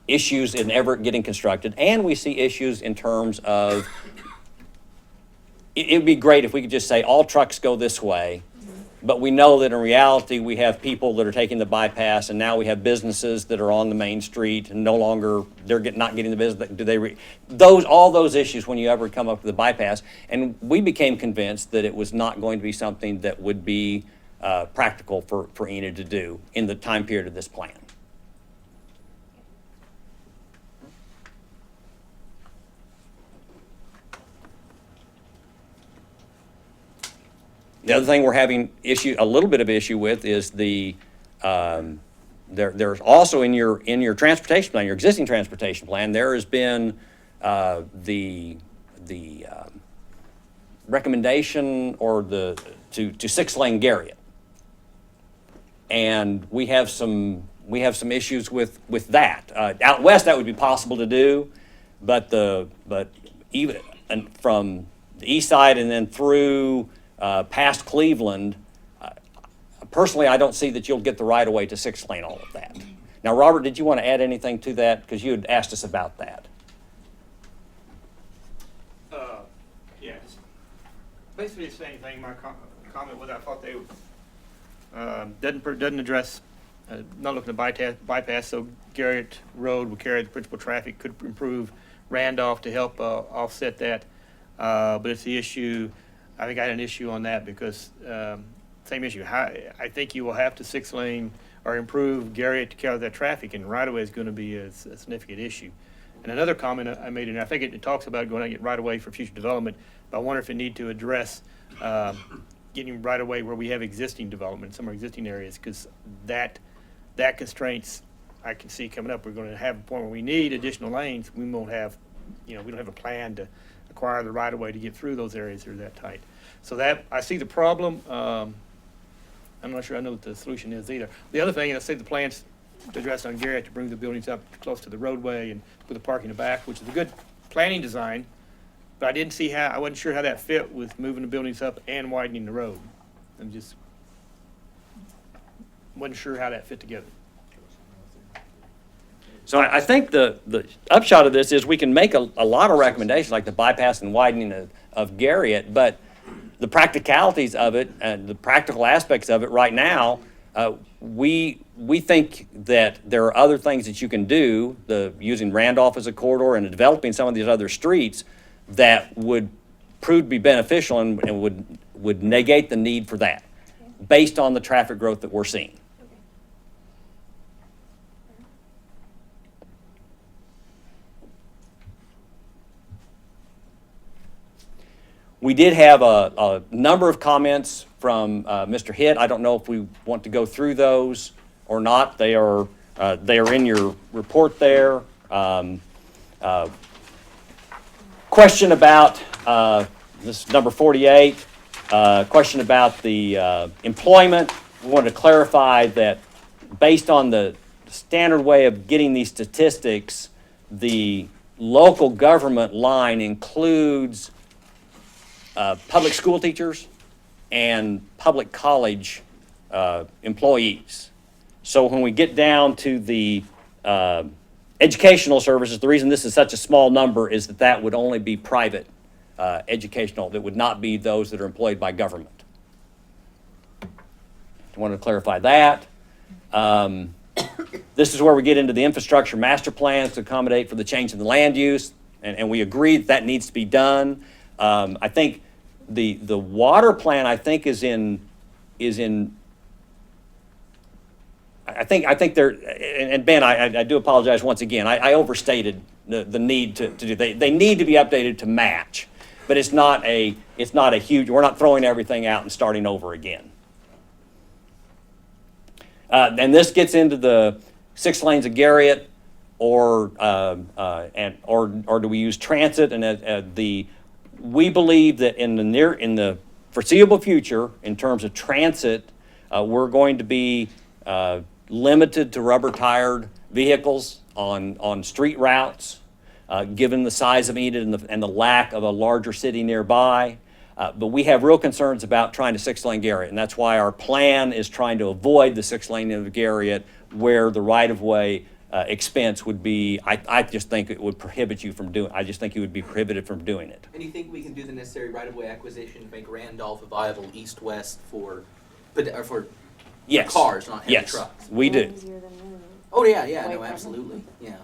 Speaker 6: issues in ever getting constructed, and we see issues in terms of it would be great if we could just say all trucks go this way, but we know that in reality we have people that are taking the bypass, and now we have businesses that are on the main street and no longer not getting the business. All those issues when you ever come up with the bypass, and we became convinced that it was not going to be something that would be practical for Enid to do in the time period of this plan. The other thing we're having a little bit of issue with is there's also in your transportation plan, your existing transportation plan, there has been the recommendation or to 6-lane Garriott, and we have some issues with that. Out west, that would be possible to do, but even from the east side and then through past Cleveland, personally, I don't see that you'll get the right of way to 6-lane all of that. Now, Robert, did you want to add anything to that? Because you had asked us about that.
Speaker 14: Yes. Basically the same thing. My comment was I thought they doesn't address not looking at bypass. So Garrett Road will carry the principal traffic, could improve Randolph to help offset that. But it's the issue. I think I had an issue on that because same issue. I think you will have to 6-lane or improve Garriott to carry that traffic, and right-of-way is going to be a significant issue. And another comment I made, and I think it talks about going out and get right-of-way for future development, but I wonder if it need to address getting right-of-way where we have existing development, some of our existing areas, because that constraints I can see coming up. We're going to have a point where we need additional lanes. We won't have, we don't have a plan to acquire the right-of-way to get through those areas that are that tight. So that, I see the problem. I'm not sure I know what the solution is either. The other thing, I see the plans to address on Garrett to bring the buildings up close to the roadway and put the parking in the back, which is a good planning design, but I wasn't sure how that fit with moving the buildings up and widening the road. I'm just wasn't sure how that fit together.
Speaker 6: So I think the upshot of this is we can make a lot of recommendations like the bypass and widening of Garriott, but the practicalities of it and the practical aspects of it right now, we think that there are other things that you can do, using Randolph as a corridor and developing some of these other streets that would prove to be beneficial and would negate the need for that based on the traffic growth that we're seeing. We did have a number of comments from Mr. Hitt. I don't know if we want to go through those or not. They are in your report there. Question about, this is number 48, question about the employment. We wanted to clarify that based on the standard way of getting these statistics, the local government line includes public school teachers and public college employees. So when we get down to the educational services, the reason this is such a small number is that would only be private educational. That would not be those that are employed by government. I wanted to clarify that. This is where we get into the infrastructure master plans to accommodate for the change in the land use, and we agree that needs to be done. I think the water plan I think is in I think there, and Ben, I do apologize once again. I overstated the need to do. They need to be updated to match. but it's not a huge, we're not throwing everything out and starting over again. And this gets into the 6 lanes of Garrett, or do we use transit? And we believe that in the foreseeable future, in terms of transit, we're going to be limited to rubber-tired vehicles on street routes, given the size of Enid and the lack of a larger city nearby. But we have real concerns about trying to 6-lane Garrett, and that's why our plan is trying to avoid the 6-lane of Garrett, where the right-of-way expense would be, I just think it would prohibit you from doing, I just think you would be prohibited from doing it.
Speaker 10: And you think we can do the necessary right-of-way acquisition to make Randolph a viable east-west for
Speaker 6: Yes.
Speaker 10: cars, not heavy
Speaker 6: Yes,
Speaker 10: trucks?
Speaker 6: we do.
Speaker 9: Easier than new.
Speaker 10: Oh, yeah,
Speaker 9: Way
Speaker 10: no,
Speaker 9: from-
Speaker 10: absolutely, yeah.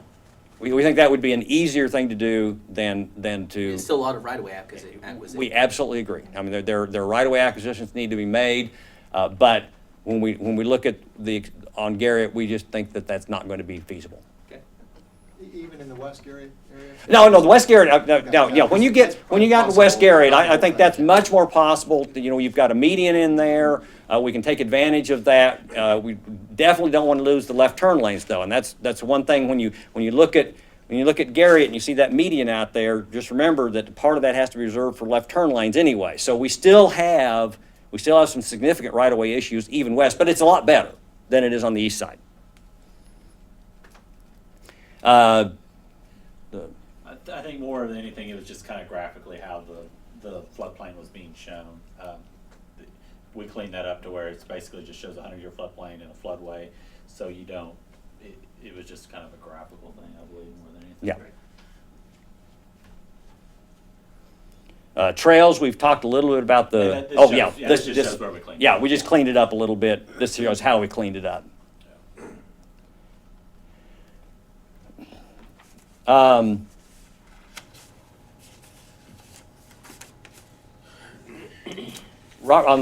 Speaker 6: We think that would be an easier thing to do than to.
Speaker 10: It's still a lot of right-of-way acquisition.
Speaker 6: We absolutely agree. I mean, there right-of-way acquisitions need to be made, but when we look at on Garrett, we just think that that's not going to be feasible.
Speaker 10: Okay.
Speaker 1: Even in the West Garrett area?
Speaker 6: No, the West Garrett, no, yeah, when you got to West Garrett, I think that's much more possible. You know, you've got a median in there, we can take advantage of that. We definitely don't want to lose the left turn lanes though, and that's one thing when you look at Garrett and you see that median out there, just remember that part of that has to be reserved for left turn lanes anyway. So we still have some significant right-of-way issues even west, but it's a lot better than it is on the east side.
Speaker 7: I think more than anything, it was just kind of graphically how the floodplain was being shown. We cleaned that up to where it's basically just shows a 100-year floodplain and a floodway, so you don't, it was just kind of a graphical thing, I believe, more than anything.
Speaker 6: Yeah. Trails, we've talked a little bit about
Speaker 7: Yeah,
Speaker 6: the,
Speaker 7: this
Speaker 6: oh,
Speaker 7: shows-
Speaker 6: yeah.
Speaker 7: this just shows where we cleaned it
Speaker 6: Yeah,
Speaker 7: up.
Speaker 6: we just cleaned it up a little bit. This shows how we cleaned it up. On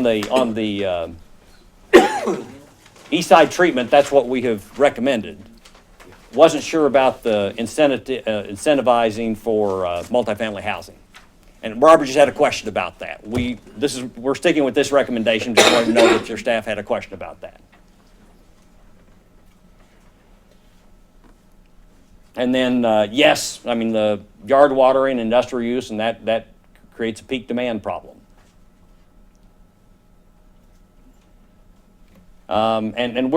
Speaker 6: the east side treatment, that's what we have recommended. Wasn't sure about the incentivizing for multifamily housing. And Robert just had a question about that. We're sticking with this recommendation, just wanted to know that your staff had a question about that. And then, yes, I mean, the yard watering, industrial use, and that creates a peak demand problem. And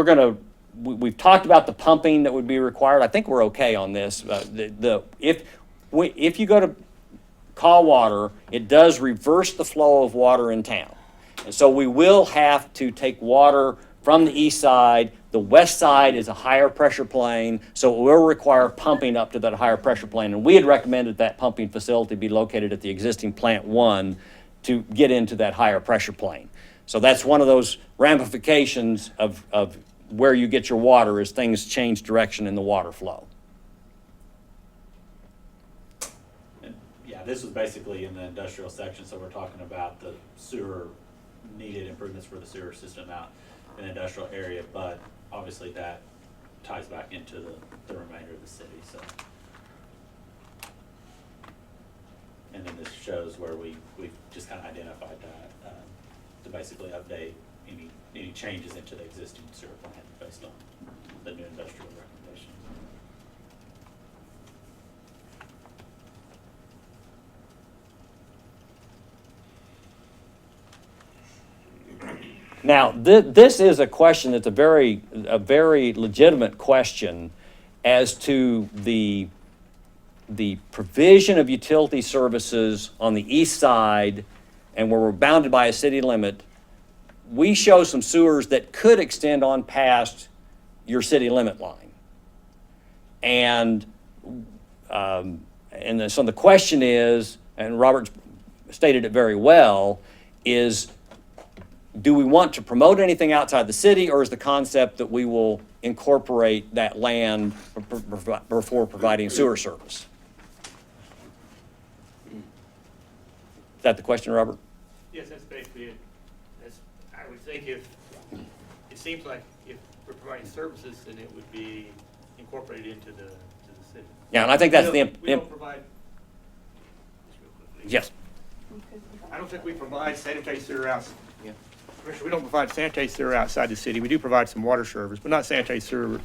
Speaker 6: we've talked about the pumping that would be required. I think we're okay on this. If you go to call water, it does reverse the flow of water in town. And so we will have to take water from the east side. The west side is a higher pressure plane, so it will require pumping up to that higher pressure plane. And we had recommended that pumping facility be located at the existing Plant 1 to get into that higher pressure plane. So that's one of those ramifications of where you get your water as things change direction in the water flow.
Speaker 7: And, yeah, this was basically in the industrial section, so we're talking about the sewer, needed improvements for the sewer system out in the industrial area, but obviously that ties back into the remainder of the city, so. And then this shows where we've just kind of identified that, to basically update any changes into the existing sewer plant based on the new industrial recommendations.
Speaker 6: Now, this is a question that's a very legitimate question as to the provision of utility services on the east side, and where we're bounded by a city limit. We show some sewers that could extend on past your city limit line. And so the question is, and Robert stated it very well, is do we want to promote anything outside the city, or is the concept that we will incorporate that land before providing sewer service? Is that the question, Robert?
Speaker 14: Yes, that's basically it. I would think it seems like if we're providing services, then it would be incorporated into the city.
Speaker 6: Yeah, and I think that's
Speaker 14: We don't provide.
Speaker 6: yes.
Speaker 14: I don't think we provide sanitary sewer outside.
Speaker 10: Yeah.
Speaker 14: We don't provide sanitary sewer outside the city. We do provide some water service, but not sanitary sewer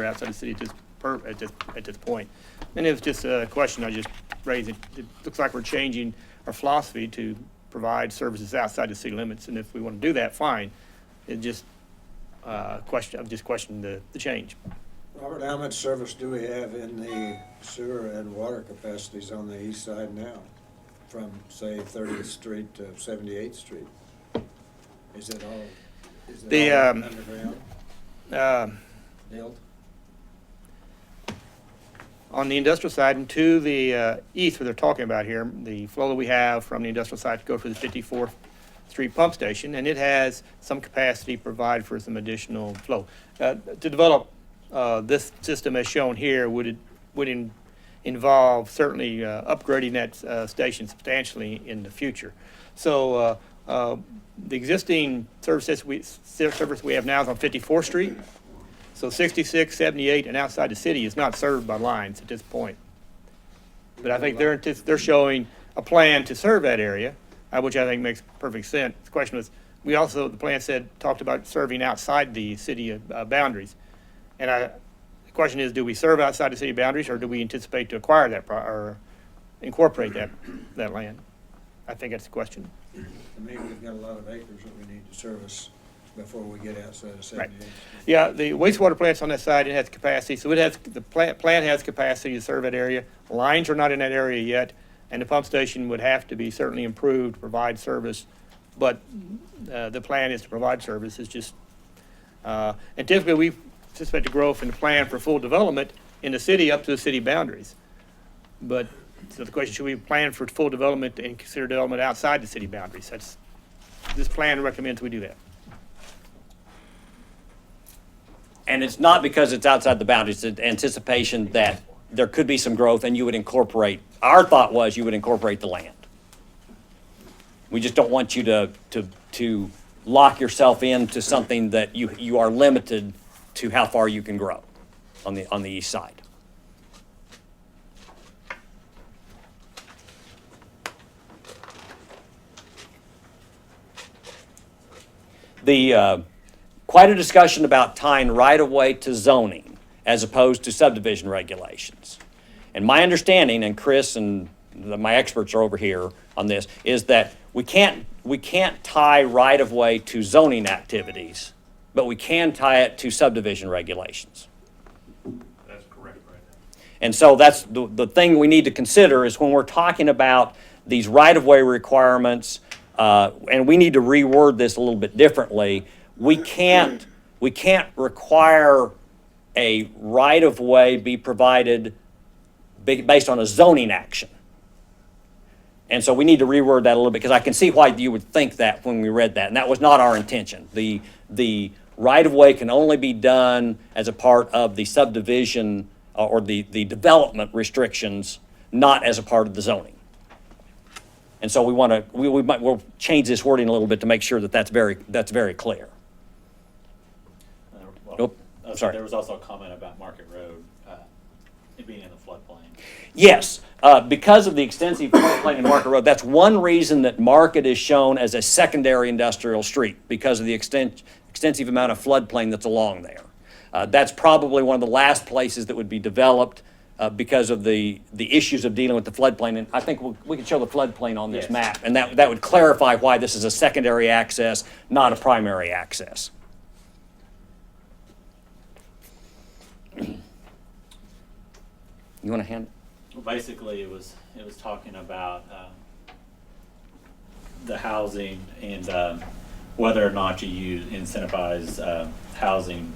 Speaker 14: outside the city at this point. And it was just a question I just raised. It looks like we're changing our philosophy to provide services outside the city limits, and if we want to do that, fine. It just I've just questioned the change.
Speaker 2: Robert, how much service do we have in the sewer and water capacities on the east side now? From, say, 30th Street to 78th Street? Is it all underground? Built?
Speaker 14: On the industrial side and to the east, where they're talking about here, the flow that we have from the industrial side to go to the 54th Street pump station, and it has some capacity to provide for some additional flow. To develop this system as shown here would involve certainly upgrading that station substantially in the future. So the existing service we have now is on 54th Street. So 66, 78, and outside the city is not served by lines at this point. But I think they're showing a plan to serve that area, which I think makes perfect sense. The question was, the plan talked about serving outside the city boundaries. And the question is, do we serve outside the city boundaries, or do we anticipate to acquire that or incorporate that land? I think that's the question.
Speaker 2: To me, we've got a lot of acres that we need to service before we get outside of 78th
Speaker 14: Right.
Speaker 2: Street.
Speaker 14: Yeah, the wastewater plant's on that side, it has capacity, so the plant has capacity to serve that area. Lines are not in that area yet, and the pump station would have to be certainly improved to provide service, but the plan is to provide service. It's just, and typically we anticipate the growth in the plan for full development in the city up to the city boundaries. But, so the question, should we plan for full development and consider development outside the city boundaries? This plan recommends we do that.
Speaker 6: And it's not because it's outside the boundaries, it's anticipation that there could be some growth and you would incorporate, our thought was you would incorporate the land. We just don't want you to lock yourself into something that you are limited to how far you can grow on the east side. Quite a discussion about tying right-of-way to zoning as opposed to subdivision regulations. And my understanding, and Chris and my experts are over here on this, is that we can't tie right-of-way to zoning activities, but we can tie it to subdivision regulations.
Speaker 5: That's correct right now.
Speaker 6: And so that's the thing we need to consider is when we're talking about these right-of-way requirements, and we need to reword this a little bit differently. We can't require a right-of-way be provided based on a zoning action. And so we need to reword that a little bit, because I can see why you would think that when we read that, and that was not our intention. The right-of-way can only be done as a part of the subdivision or the development restrictions, not as a part of the zoning. And so we'll change this wording a little bit to make sure that that's very clear. Nope. Sorry.
Speaker 7: There was also a comment about Market Road, it being in the floodplain.
Speaker 6: Yes, because of the extensive floodplain in Market Road, that's one reason that Market is shown as a secondary industrial street, because of the extensive amount of floodplain that's along there. That's probably one of the last places that would be developed because of the issues of dealing with the floodplain. And I think we can show the floodplain on this
Speaker 7: Yes.
Speaker 6: map, and that would clarify why this is a secondary access, not a primary access. You want to hand?
Speaker 7: Well, basically, it was talking about the housing and whether or not you incentivize housing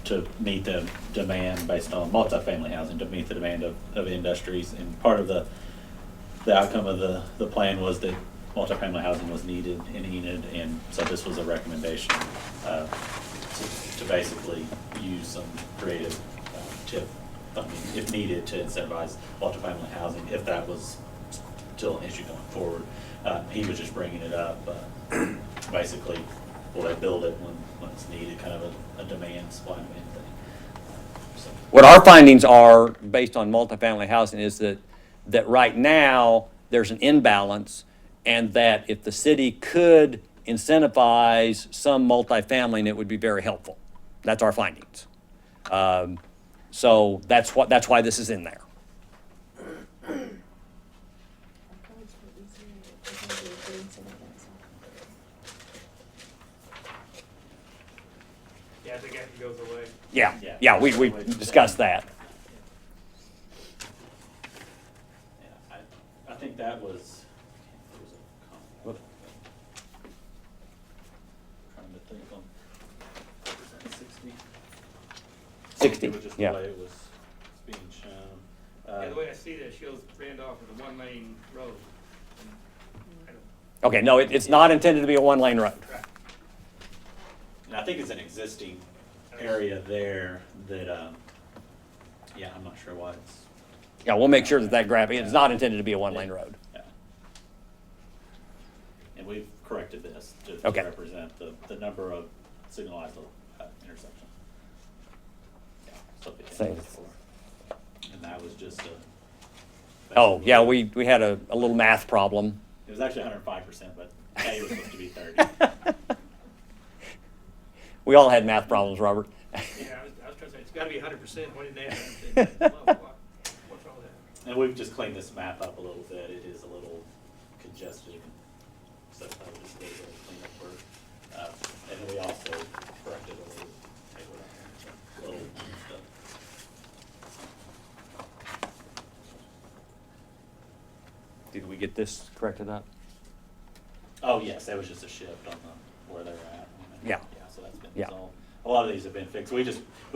Speaker 7: to meet the demand based on multifamily housing, to meet the demand of industries. And part of the outcome of the plan was that multifamily housing was needed in Enid, and so this was a recommendation to basically use some creative TIP funding, if needed, to incentivize multifamily housing, if that was still an issue going forward. He was just bringing it up, basically, will they build it when it's needed, kind of a demand, supply and demand thing. So.
Speaker 6: What our findings are, based on multifamily housing, is that right now, there's an imbalance, and that if the city could incentivize some multifamily, and it would be very helpful. That's our findings. So that's why this is in there.
Speaker 14: Yeah, I think after it goes away.
Speaker 6: Yeah, we discussed that.
Speaker 7: Yeah, I think that was, there was a comment. Trying to think on, was that 60?
Speaker 6: 60,
Speaker 7: It was just the
Speaker 6: yeah.
Speaker 7: way it was being shown.
Speaker 14: Yeah, the way I see that, it shows Randolph as a one-lane road.
Speaker 6: Okay, no, it's not intended to be a one-lane road.
Speaker 7: And I think it's an existing area there that, yeah, I'm not sure why it's,
Speaker 6: Yeah, we'll make sure that graphic, it's not intended to be a one-lane road.
Speaker 7: yeah. And we've corrected this to
Speaker 6: Okay.
Speaker 7: represent the number of signalized intersections. Yeah, stuff we
Speaker 6: Same.
Speaker 7: changed before. And that was just a.
Speaker 6: Oh, yeah, we had a little math problem.
Speaker 7: It was actually 105%, but A was supposed to be 30.
Speaker 6: We all had math problems, Robert.
Speaker 14: Yeah, I was trying to say, it's gotta be 100%, why didn't they have 100%? What's wrong with that?
Speaker 7: And we've just cleaned this map up a little bit. It is a little congested. So that would just be a clean up work. And then we also corrected a little table down there, little stuff.
Speaker 6: Did we get this corrected up?
Speaker 7: Oh, yes, that was just a shift on where they were at.
Speaker 6: Yeah.
Speaker 7: Yeah, so that's been
Speaker 6: Yeah.
Speaker 7: resolved. A lot of these have been fixed. We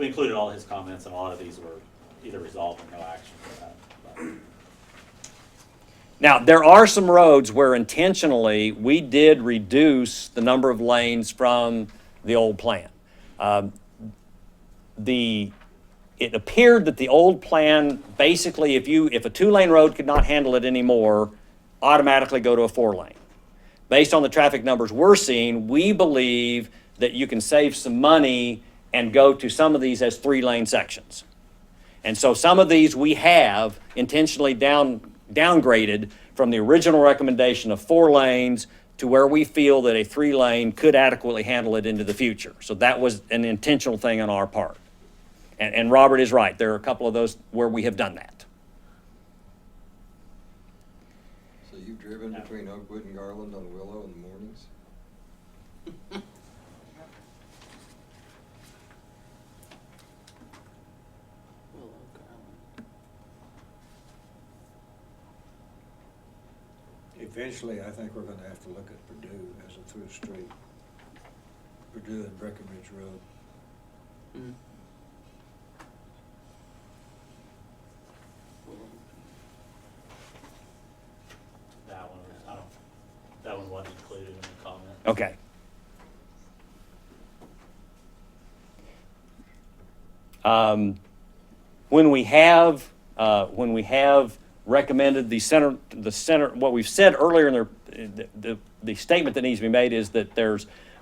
Speaker 7: included all his comments, and a lot of these were either resolved or no action for that. But
Speaker 6: Now, there are some roads where intentionally we did reduce the number of lanes from the old plan. It appeared that the old plan, basically, if a two-lane road could not handle it anymore, automatically go to a four-lane. Based on the traffic numbers we're seeing, we believe that you can save some money and go to some of these as three-lane sections. And so some of these we have intentionally downgraded from the original recommendation of 4 lanes to where we feel that a 3-lane could adequately handle it into the future. So that was an intentional thing on our part. And Robert is right. There are a couple of those where we have done that.
Speaker 11: So you've driven between Oakwood and Garland on Willow in the mornings?
Speaker 2: Eventually, I think we're gonna have to look at Purdue as a through street. Purdue and Breckenridge Road.
Speaker 10: Mhm.
Speaker 7: that one wasn't included in the comment.
Speaker 6: Okay. When we have recommended the center, what we've said earlier in the statement that needs to be made is that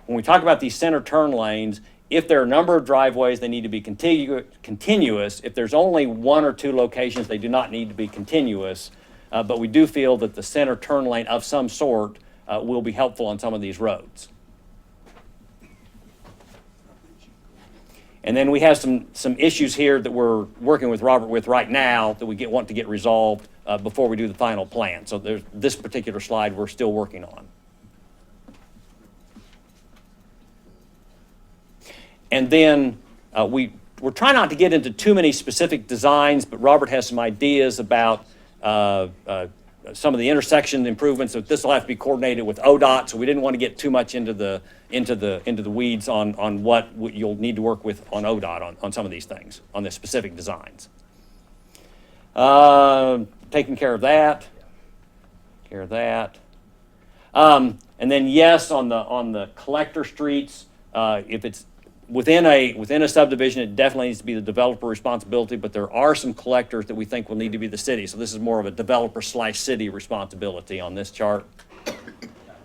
Speaker 6: when we talk about these center turn lanes, if there are a number of driveways, they need to be continuous. If there's only 1 or 2 locations, they do not need to be continuous. But we do feel that the center turn lane of some sort will be helpful on some of these roads. And then we have some issues here that we're working with Robert with right now that we want to get resolved before we do the final plan. So there's this particular slide we're still working on. And then we're trying not to get into too many specific designs, but Robert has some ideas about some of the intersection improvements. So this will have to be coordinated with ODOT. So we didn't want to get too much into the weeds on what you'll need to work with on ODOT on some of these things, on the specific designs. Taking care of that. And then yes, on the collector streets, if it's within a subdivision, it definitely needs to be the developer responsibility, but there are some collectors that we think will need to be the city. So this is more of a developer/city responsibility on this chart.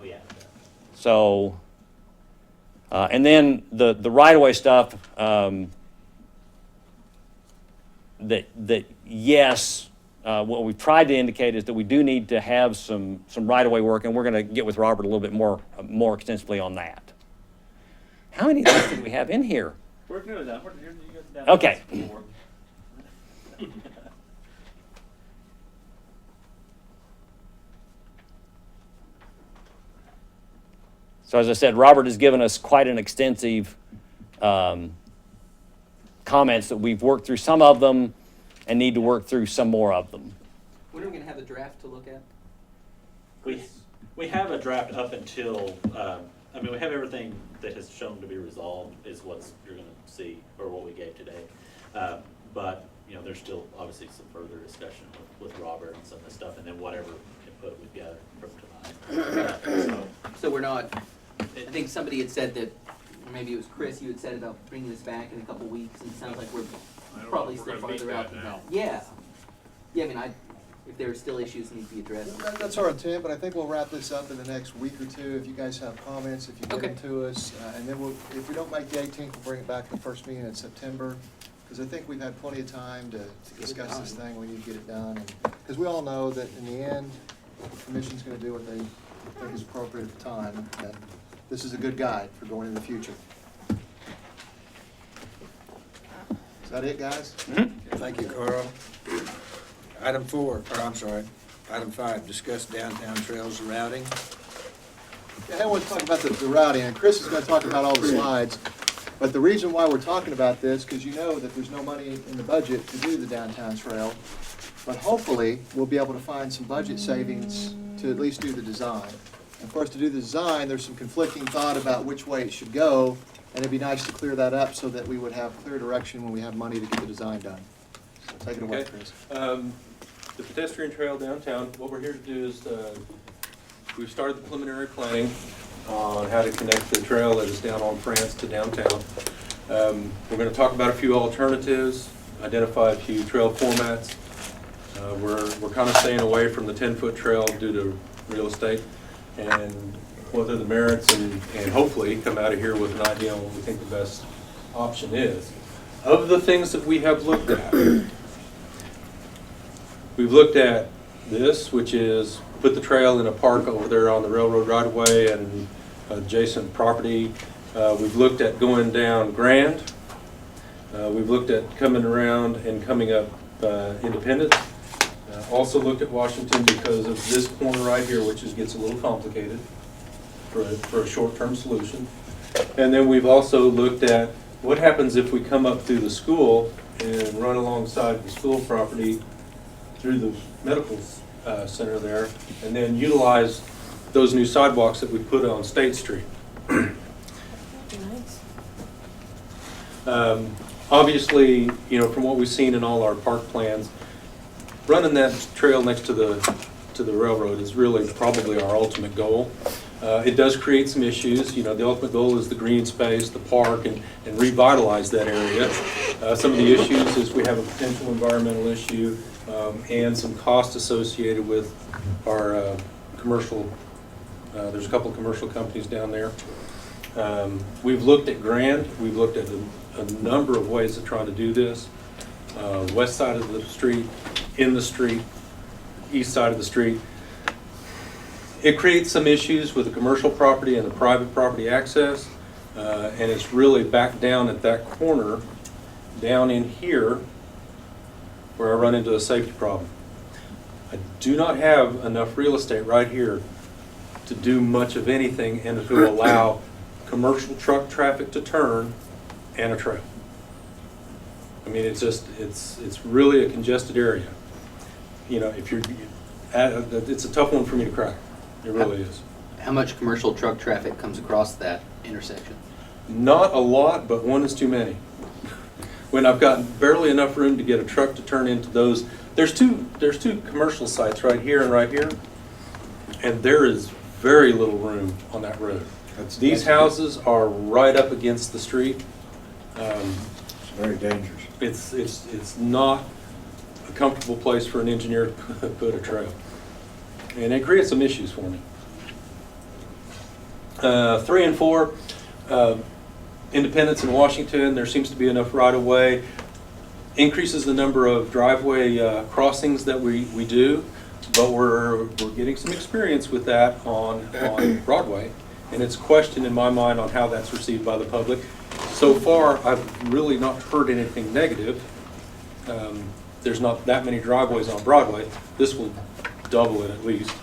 Speaker 7: Yeah.
Speaker 6: So, and then the right-of-way stuff, that yes, what we've tried to indicate is that we do need to have some right-of-way work, and we're going to get with Robert a little bit more extensively on that. How many of these do we have in here?
Speaker 7: We're doing that. We're down.
Speaker 6: Okay. So as I said, Robert has given us quite an extensive comments that we've worked through some of them and need to work through some more of them.
Speaker 10: When are we gonna have the draft to look at?
Speaker 7: We have a draft up until, I mean, we have everything that has shown to be resolved is what you're gonna see, or what we gave today. But, you know, there's still obviously some further discussion with Robert and some of the stuff, and then whatever input we've gathered from tonight.
Speaker 10: So we're not, I think somebody had said that, or maybe it was Chris, you had said about bringing this back in a couple weeks, and it sounds like we're probably still farther out than that. Yeah. Yeah, I mean, if there are still issues that need to be addressed.
Speaker 1: That's our intent, but I think we'll wrap this up in the next week or two. If you guys have comments, if you get them to us, and then if we don't make the 18th, we'll bring it back to the first meeting in September. Because I think we've had plenty of time to discuss this thing. We need to get it done. Because we all know that in the end, the commission's going to do what they think is appropriate at the time. And this is a good guide for going in the future. Is that it, guys?
Speaker 2: Mm-hmm. Thank you, Carl. Item 5, discuss downtown trails routing.
Speaker 1: Yeah, I want to talk about the routing, and Chris is going to talk about all the slides. But the reason why we're talking about this, because you know that there's no money in the budget to do the downtown trail. But hopefully, we'll be able to find some budget savings to at least do the design. And of course, to do the design, there's some conflicting thought about which way it should go. And it'd be nice to clear that up so that we would have clear direction when we have money to get the design done. So take it away, Chris.
Speaker 15: The pedestrian trail downtown, what we're here to do is, we've started the preliminary planning on how to connect the trail that is down on France to downtown. We're going to talk about a few alternatives, identify a few trail formats. We're kind of staying away from the 10-foot trail due to real estate, and whether the merits and hopefully come out of here with an idea on what we think the best option is. Of the things that we have looked at, we've looked at this, which is put the trail in a park over there on the railroad right-of-way and adjacent property. We've looked at going down Grand. We've looked at coming around and coming up Independence. Also looked at Washington because of this corner right here, which gets a little complicated for a short-term solution. And then we've also looked at what happens if we come up through the school and run alongside the school property through the medical center there, and then utilize those new sidewalks that we put on State Street. Obviously, you know, from what we've seen in all our park plans, running that trail next to the railroad is really probably our ultimate goal. It does create some issues. You know, the ultimate goal is the green space, the park, and revitalize that area. Some of the issues is we have a potential environmental issue and some cost associated with our commercial, there's a couple of commercial companies down there. We've looked at Grand. We've looked at a number of ways of trying to do this. West side of the street, in the street, east side of the street. It creates some issues with the commercial property and the private property access, and it's really back down at that corner, down in here, where I run into a safety problem. I do not have enough real estate right here to do much of anything and to allow commercial truck traffic to turn and a trail. I mean, it's really a congested area. You know, if you're, it's a tough one for me to crack. It really is.
Speaker 10: How much commercial truck traffic comes across that intersection?
Speaker 15: Not a lot, but one is too many. When I've got barely enough room to get a truck to turn into those, there's two commercial sites right here and right here, and there is very little room on that road. These houses are right up against the street.
Speaker 2: It's very dangerous.
Speaker 15: It's not a comfortable place for an engineer to put a trail. And it creates some issues for me. 3 and 4, Independence in Washington, there seems to be enough right-of-way. increases the number of driveway crossings that we do, but we're getting some experience with that on Broadway, and it's a question in my mind on how that's received by the public. So far, I've really not heard anything negative. There's not that many driveways on Broadway. This will double it at least,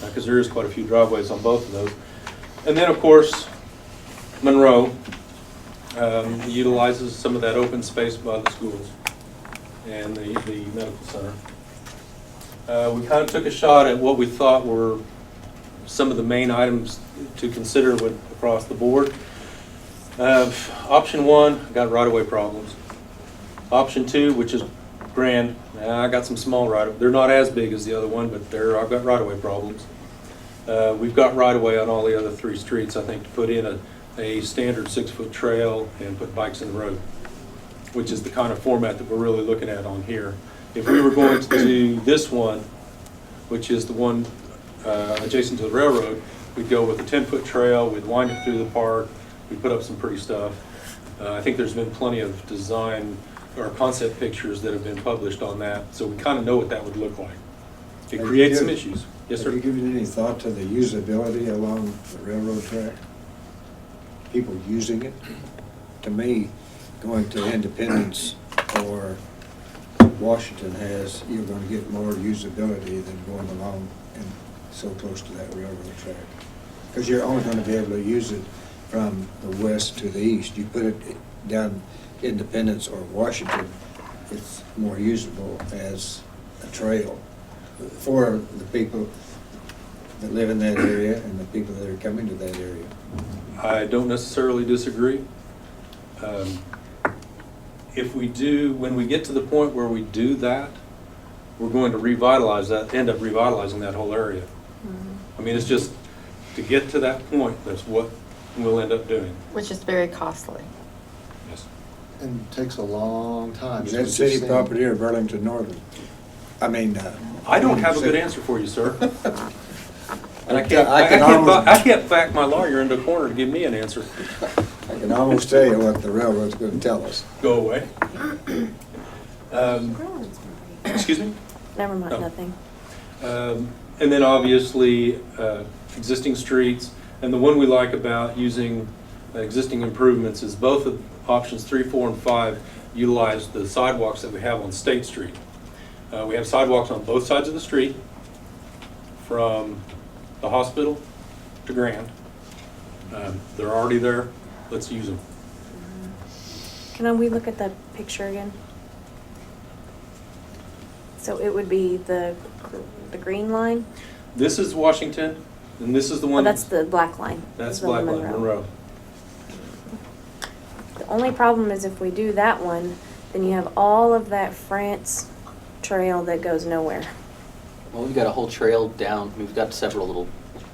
Speaker 15: because there is quite a few driveways on both of those. And then, of course, Monroe utilizes some of that open space by the schools and the medical center. We kind of took a shot at what we thought were some of the main items to consider across the board. Option 1, got right-of-way problems. Option 2, which is grand, I got some small right-of-way. They're not as big as the other one, but I've got right-of-way problems. We've got right-of-way on all the other 3 streets, I think, to put in a standard 6-foot trail and put bikes in the road, which is the kind of format that we're really looking at on here. If we were going to do this one, which is the one adjacent to the railroad, we'd go with a 10-foot trail, we'd wind it through the park, we'd put up some pretty stuff. I think there's been plenty of design or concept pictures that have been published on that, so we kind of know what that would look like. It creates some issues. Yes, sir?
Speaker 2: Have you given any thought to the usability along the railroad track? People using it? To me, going to Independence or Washington you're going to get more usability than going along and so close to that railroad track. Because you're only going to be able to use it from the west to the east. You put it down Independence or Washington, it's more usable as a trail for the people that live in that area and the people that are coming to that area.
Speaker 15: I don't necessarily disagree. When we get to the point where we do that, we're going to end up revitalizing that whole area. I mean, it's just, to get to that point, that's what we'll end up doing.
Speaker 12: Which is very costly.
Speaker 15: Yes.
Speaker 1: And it takes a long time.
Speaker 2: Is that city property or Burlington Northern? I mean,
Speaker 15: I don't have a good answer for you, sir. And I
Speaker 2: I
Speaker 15: can't back my lawyer into a corner to give me an answer.
Speaker 2: I can almost tell you what the railroad's going to tell us.
Speaker 15: Go away. Excuse me?
Speaker 9: Never mind,
Speaker 15: Oh.
Speaker 9: nothing.
Speaker 15: And then obviously, existing streets. And the one we like about using existing improvements is both of options 3, 4, and 5 utilize the sidewalks that we have on State Street. We have sidewalks on both sides of the street, from the hospital to Grand. They're already there. Let's use them.
Speaker 9: Can we look at the picture again? So it would be the green line?
Speaker 15: This is Washington, and this is the
Speaker 9: Oh,
Speaker 15: one.
Speaker 9: that's the black line.
Speaker 15: That's
Speaker 9: the
Speaker 15: Black Line, Monroe.
Speaker 9: The only problem is if we do that one, then you have all of that France trail that goes nowhere.
Speaker 10: Well, we've got a whole trail down, we've got several little,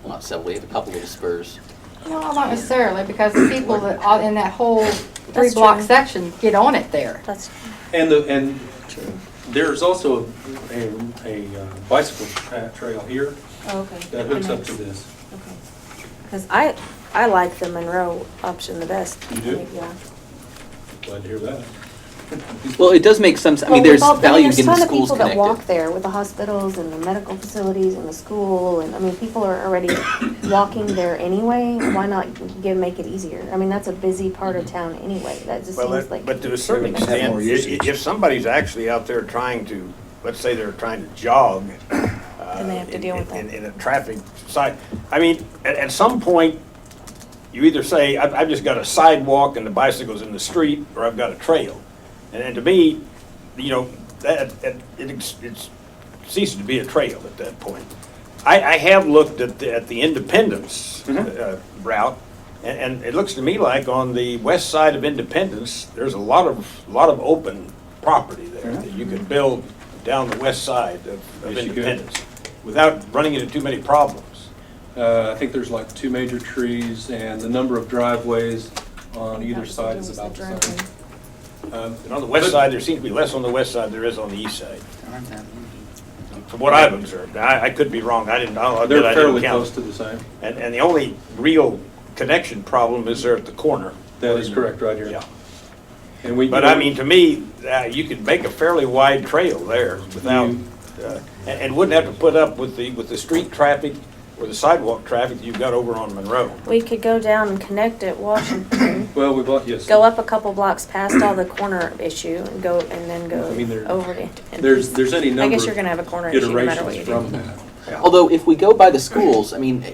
Speaker 10: well, not several, we have a couple little spurs.
Speaker 12: Well, not necessarily, because the people that are in that whole
Speaker 9: That's
Speaker 12: 3-block
Speaker 9: true.
Speaker 12: section get on it there.
Speaker 9: That's
Speaker 15: And there's also a bicycle trail here
Speaker 9: okay.
Speaker 15: that hooks up to this.
Speaker 9: Okay. Because I like the Monroe option the best.
Speaker 15: You do?
Speaker 9: Yeah.
Speaker 15: Glad to hear that.
Speaker 10: Well, it does make some, I mean,
Speaker 9: Well,
Speaker 10: there's
Speaker 9: with all-
Speaker 10: value in
Speaker 9: there's
Speaker 10: getting
Speaker 9: a ton of
Speaker 10: schools
Speaker 9: people that walk
Speaker 10: connected.
Speaker 9: there with the hospitals and the medical facilities and the school, and I mean, people are already walking there anyway. Why not make it easier? I mean, that's a busy part of town anyway. That just
Speaker 8: Well,
Speaker 9: seems like.
Speaker 8: but to a certain
Speaker 2: Have
Speaker 8: extent,
Speaker 2: more usage.
Speaker 8: if somebody's actually out there trying to, let's say they're trying to jog.
Speaker 9: Then they have to deal with that.
Speaker 8: In a traffic side, I mean, at some point, you either say, I've just got a sidewalk and the bicycle's in the street, or I've got a trail. And to me, you know, it ceases to be a trail at that point. I have looked at the Independence route, and it looks to me like on the west side of Independence, there's a lot of open property there that you could build down the west side of
Speaker 15: Yes, you could.
Speaker 8: Independence without running into too many problems.
Speaker 15: I think there's like 2 major trees, and the number of driveways on either side is about the same.
Speaker 8: And on the west side, there seems to be less on the west side than there is on the east side. From what I've observed. I could be wrong. I didn't
Speaker 15: They're
Speaker 8: count.
Speaker 15: fairly close to the same.
Speaker 8: And the only real connection problem is there at the corner.
Speaker 15: That is correct, right here.
Speaker 8: Yeah.
Speaker 15: And we.
Speaker 8: But I mean, to me, you could make a fairly wide trail there without, and wouldn't have to put up with the street traffic or the sidewalk traffic that you've got over on Monroe.
Speaker 9: We could go down and connect at Washington,
Speaker 15: Well, we bought, yes.
Speaker 9: go up a couple blocks past all the corner issue and go, and then go
Speaker 15: I mean, there-
Speaker 9: over to Independence.
Speaker 15: There's any
Speaker 9: I
Speaker 15: number
Speaker 9: guess you're gonna have a corner issue no matter what you
Speaker 15: iterations
Speaker 9: do.
Speaker 15: from that.
Speaker 10: Although if we go by the schools, I mean,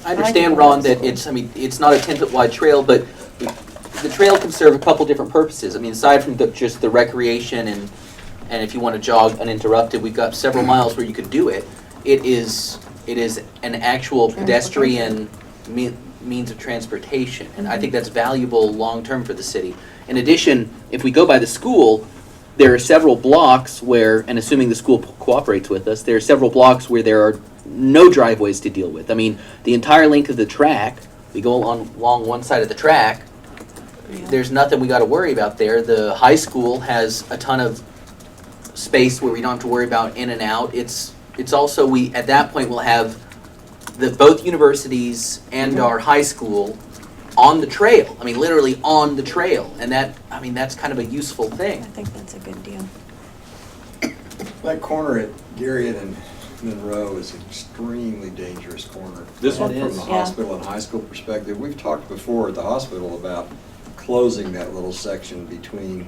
Speaker 10: I understand,
Speaker 9: go by
Speaker 10: Ron,
Speaker 9: the
Speaker 10: that
Speaker 9: schools.
Speaker 10: it's, I mean, it's not a 10-foot wide trail, but the trail can serve a couple different purposes. I mean, aside from just the recreation and if you want to jog uninterrupted, we've got several miles where you could do it. It is an actual pedestrian means of transportation, and I think that's valuable long-term for the city. In addition, if we go by the school, there are several blocks where, and assuming the school cooperates with us, there are several blocks where there are no driveways to deal with. I mean, the entire length of the track, we go along one side of the track, there's nothing we got to worry about there. The high school has a ton of space where we don't have to worry about in and out. It's also, we at that point will have both universities and our high school on the trail. I mean, literally on the trail, and that's kind of a useful thing.
Speaker 9: I think that's a good deal.
Speaker 11: That corner at Garrett and Monroe is an extremely dangerous corner.
Speaker 15: This one?
Speaker 11: From the
Speaker 9: Yeah.
Speaker 11: hospital and high school perspective. We've talked before at the hospital about closing that little section between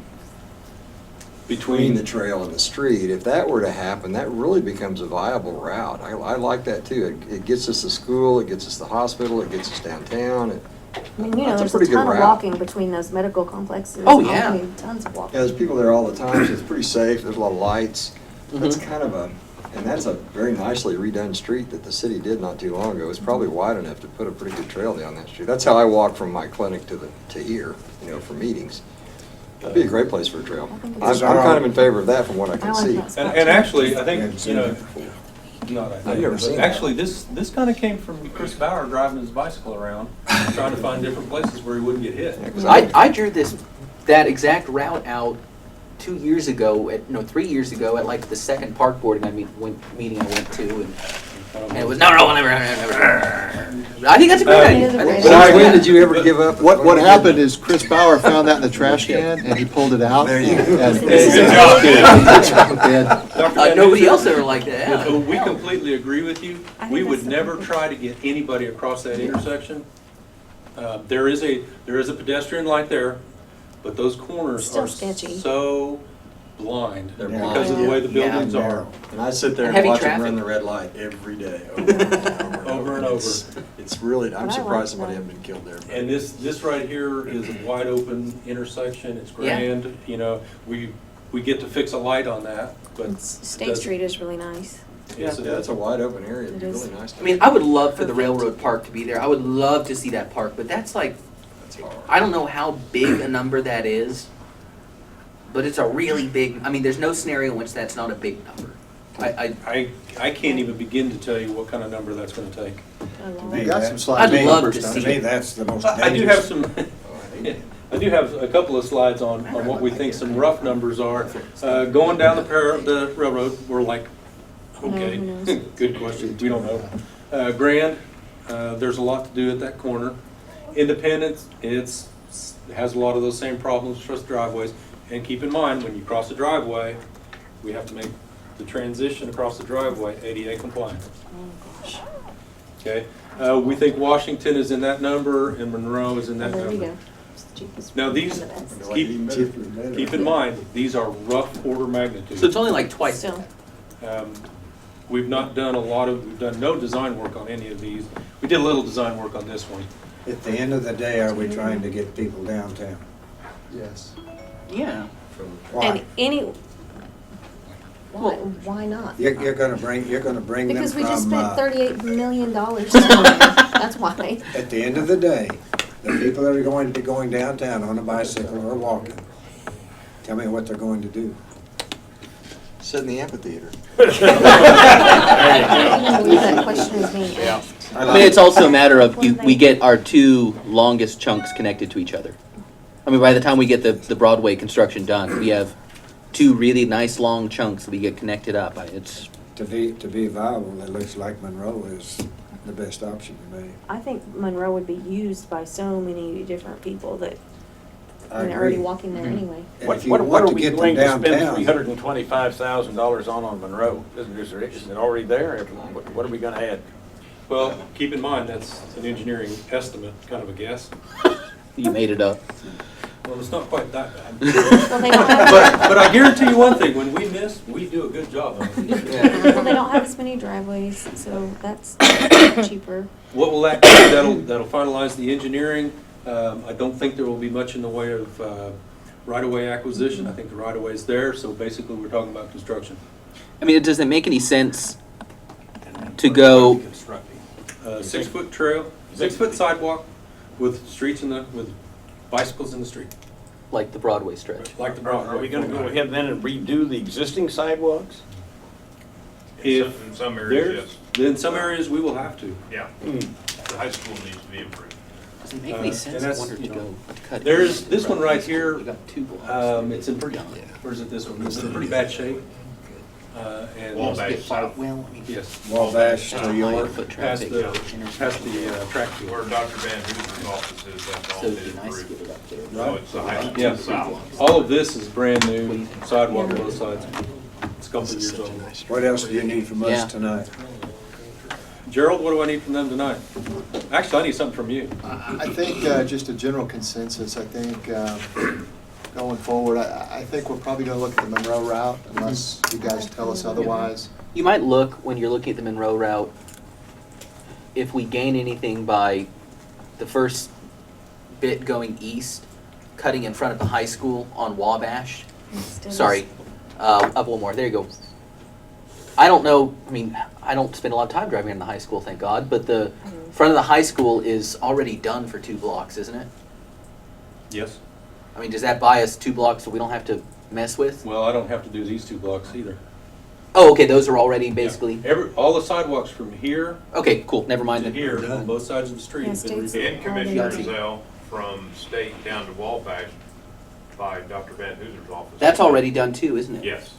Speaker 11: the trail and the street. If that were to happen, that really becomes a viable route. I like that too. It gets us to school, it gets us to the hospital, it gets us downtown.
Speaker 9: I mean, you know,
Speaker 11: That's a
Speaker 9: there's a
Speaker 11: pretty good
Speaker 9: ton of
Speaker 11: route.
Speaker 9: walking between those medical complexes.
Speaker 10: Oh, yeah.
Speaker 9: I mean, tons of walking.
Speaker 11: Yeah, there's people there all the time, so it's pretty safe. There's a lot of lights. That's
Speaker 10: Mhm.
Speaker 11: kind of and that's a very nicely redone street that the city did not too long ago. It's probably wide enough to put a pretty good trail down that street. That's how I walk from my clinic to here, for meetings. That'd be a great place for a trail.
Speaker 9: I think
Speaker 11: I'm
Speaker 9: it's-
Speaker 11: kind of in favor of that from what I
Speaker 9: I
Speaker 11: can
Speaker 9: like
Speaker 11: see.
Speaker 9: that spot
Speaker 15: And
Speaker 9: too.
Speaker 15: actually, I
Speaker 2: I
Speaker 15: think,
Speaker 2: hadn't seen that before.
Speaker 15: not I
Speaker 11: I've
Speaker 15: think,
Speaker 11: never
Speaker 15: but
Speaker 11: seen that.
Speaker 15: actually, this kind of came from Chris Bauer driving his bicycle around, trying to find different places where he wouldn't get hit.
Speaker 11: Yeah, 'cause
Speaker 10: I drew that exact route out 3 years ago at like the second park board meeting I went to, and it was no, I think that's a great idea. I think
Speaker 11: So when did you ever give up?
Speaker 1: What happened is Chris Bauer found that in the trash can and he pulled it out.
Speaker 11: There you go.
Speaker 1: And-
Speaker 15: Good job.
Speaker 1: And-
Speaker 15: Dr. Van
Speaker 10: Nobody
Speaker 15: Dusen,
Speaker 10: else ever liked that.
Speaker 15: We completely agree with you.
Speaker 9: I think
Speaker 15: We
Speaker 9: that's
Speaker 15: would
Speaker 9: the
Speaker 15: never
Speaker 9: perfect-
Speaker 15: try to get anybody across that intersection. There is a pedestrian light there, but those corners
Speaker 9: Still
Speaker 15: are
Speaker 9: sketchy.
Speaker 15: so blind
Speaker 11: They're
Speaker 15: because of the way the
Speaker 10: Yeah.
Speaker 15: buildings are.
Speaker 11: And I sit there
Speaker 10: And
Speaker 11: and
Speaker 10: heavy
Speaker 11: watch them
Speaker 10: traffic.
Speaker 11: run the red light every day, over and over and over.
Speaker 15: Over and over.
Speaker 11: It's really,
Speaker 9: But
Speaker 11: I'm
Speaker 9: I like
Speaker 11: surprised somebody
Speaker 9: that.
Speaker 11: hasn't been killed there.
Speaker 15: And this right here is a wide open intersection. It's
Speaker 10: Yeah.
Speaker 15: grand, we get to fix a light on that, but.
Speaker 9: State
Speaker 15: does-
Speaker 9: Street is really nice.
Speaker 15: Yes, it
Speaker 11: Yeah, it's
Speaker 15: is.
Speaker 11: a wide open area. It'd be
Speaker 9: It is.
Speaker 11: really nice.
Speaker 10: I mean, I would love for the railroad park to be there. I would love to see that park, but that's like,
Speaker 11: That's hard.
Speaker 10: I don't know how big a number that is, but it's a really big, I mean, there's no scenario in which that's not a big number.
Speaker 15: I can't even begin to tell you what kind of number that's gonna take.
Speaker 9: I love
Speaker 1: We
Speaker 9: it.
Speaker 1: got some
Speaker 10: I'd
Speaker 1: sliding
Speaker 10: love
Speaker 1: numbers
Speaker 10: to
Speaker 1: down
Speaker 10: see
Speaker 2: To
Speaker 1: there.
Speaker 2: me, that's the most
Speaker 15: I do
Speaker 2: dangerous.
Speaker 15: have some, I do have a couple of slides on what we think some rough numbers are. Going down the railroad, we're like, okay,
Speaker 9: who knows?
Speaker 15: good question, we don't know. Grand, there's a lot to do at that corner. Independence, it has a lot of those same problems, just driveways. And keep in mind, when you cross the driveway, we have to make the transition across the driveway ADA compliant.
Speaker 9: Oh, gosh.
Speaker 15: Okay, we think Washington is in that number and Monroe is in that
Speaker 9: There you
Speaker 15: number.
Speaker 9: go. It's the cheapest
Speaker 15: Now
Speaker 9: one
Speaker 15: these,
Speaker 9: and the best.
Speaker 15: keep in mind, these are rough order magnitude.
Speaker 10: So it's only like twice.
Speaker 9: Still,
Speaker 15: We've not done we've done no design work on any of these. We did a little design work on this one.
Speaker 2: At the end of the day, are we trying to get people downtown?
Speaker 1: Yes.
Speaker 10: Yeah.
Speaker 2: Why?
Speaker 9: and why not?
Speaker 2: You're gonna bring them from.
Speaker 9: Because we just spent $38 million. That's why.
Speaker 2: At the end of the day, the people that are going to be going downtown on a bicycle or walking, tell me what they're going to do.
Speaker 11: Sit in the amphitheater.
Speaker 9: I can't believe that question is being asked.
Speaker 10: I mean, it's also a matter of we get our two longest chunks connected to each other. I mean, by the time we get the Broadway construction done, we have two really nice long chunks that we get connected up. It's
Speaker 2: To be viable, it looks like Monroe is the best option to me.
Speaker 9: I think Monroe would be used by so many different people that I mean, they're already walking there anyway.
Speaker 2: And
Speaker 8: What,
Speaker 2: if you
Speaker 8: what
Speaker 2: want
Speaker 8: are
Speaker 2: to
Speaker 8: we
Speaker 2: get them
Speaker 8: going to spend
Speaker 2: downtown,
Speaker 8: $325,000 on Monroe? Is it already there? What are we gonna add?
Speaker 15: Well, keep in mind, that's an engineering estimate, kind of a guess.
Speaker 10: You made it up.
Speaker 15: Well, it's not quite that bad.
Speaker 9: Well, they don't have,
Speaker 15: But I guarantee you one thing, when we miss, we do a good job on it.
Speaker 9: well, they don't have as many driveways, so that's cheaper.
Speaker 15: What will that do? That'll finalize the engineering. I don't think there will be much in the way of right-of-way acquisition. I think the right-of-way is there, so basically we're talking about construction.
Speaker 10: I mean, does it make any sense to go,
Speaker 15: 6-foot trail, 6-foot sidewalk with streets with bicycles in the street,
Speaker 10: like the Broadway stretch?
Speaker 15: like the
Speaker 8: Are
Speaker 15: Broadway.
Speaker 8: we gonna go ahead then and redo the existing sidewalks?
Speaker 15: If
Speaker 5: In some areas, yes.
Speaker 15: In some areas, we will have to.
Speaker 5: Yeah. The high school needs to be improved.
Speaker 10: Does it make any
Speaker 15: and
Speaker 10: sense, I
Speaker 15: that's,
Speaker 10: wonder, to
Speaker 15: you know,
Speaker 10: go cut?
Speaker 15: There's this one right here.
Speaker 10: We got 2 blocks.
Speaker 15: It's in pretty, where's it this one? It's in pretty bad shape. And
Speaker 5: Wabash South.
Speaker 10: Well, I mean,
Speaker 15: yes,
Speaker 2: Wabash
Speaker 10: that's
Speaker 2: to
Speaker 10: not
Speaker 2: York.
Speaker 10: foot
Speaker 15: past
Speaker 10: traffic.
Speaker 15: the track field.
Speaker 5: Where Dr. Van Hoover's office is, that's all
Speaker 10: So
Speaker 5: been
Speaker 10: it'd be nice to
Speaker 5: improved.
Speaker 10: get it up there.
Speaker 5: So it's the high
Speaker 15: Yeah.
Speaker 5: school south.
Speaker 15: All of this is brand new sidewalk on both sides. It's a couple of years old.
Speaker 2: What else do you need from
Speaker 10: Yeah.
Speaker 2: us tonight?
Speaker 15: Gerald, what do I need from them tonight? Actually, I need something from you.
Speaker 1: I think just a general consensus, I think going forward, I think we're probably gonna look at the Monroe route unless you guys tell us otherwise.
Speaker 10: You might look, when you're looking at the Monroe route, if we gain anything by the first bit going east, cutting in front of the high school on Wabash.
Speaker 9: Instead of-
Speaker 10: Sorry, up one more, there you go. I don't know, I mean, I don't spend a lot of time driving in the high school, thank God, but the front of the high school is already done for 2 blocks, isn't it?
Speaker 15: Yes.
Speaker 10: I mean, does that buy us 2 blocks that we don't have to mess with?
Speaker 15: Well, I don't have to do these 2 blocks either.
Speaker 10: Oh, okay, those are already basically,
Speaker 15: All the sidewalks from here
Speaker 10: okay, cool, never mind
Speaker 15: to
Speaker 10: then.
Speaker 15: here on both sides of the street
Speaker 9: Yeah,
Speaker 15: have been
Speaker 9: states-
Speaker 15: redone.
Speaker 5: And Commissioner
Speaker 9: Already.
Speaker 5: Rizal from State down to Wabash by Dr. Van Hoover's office.
Speaker 10: That's already done too, isn't it?
Speaker 5: Yes.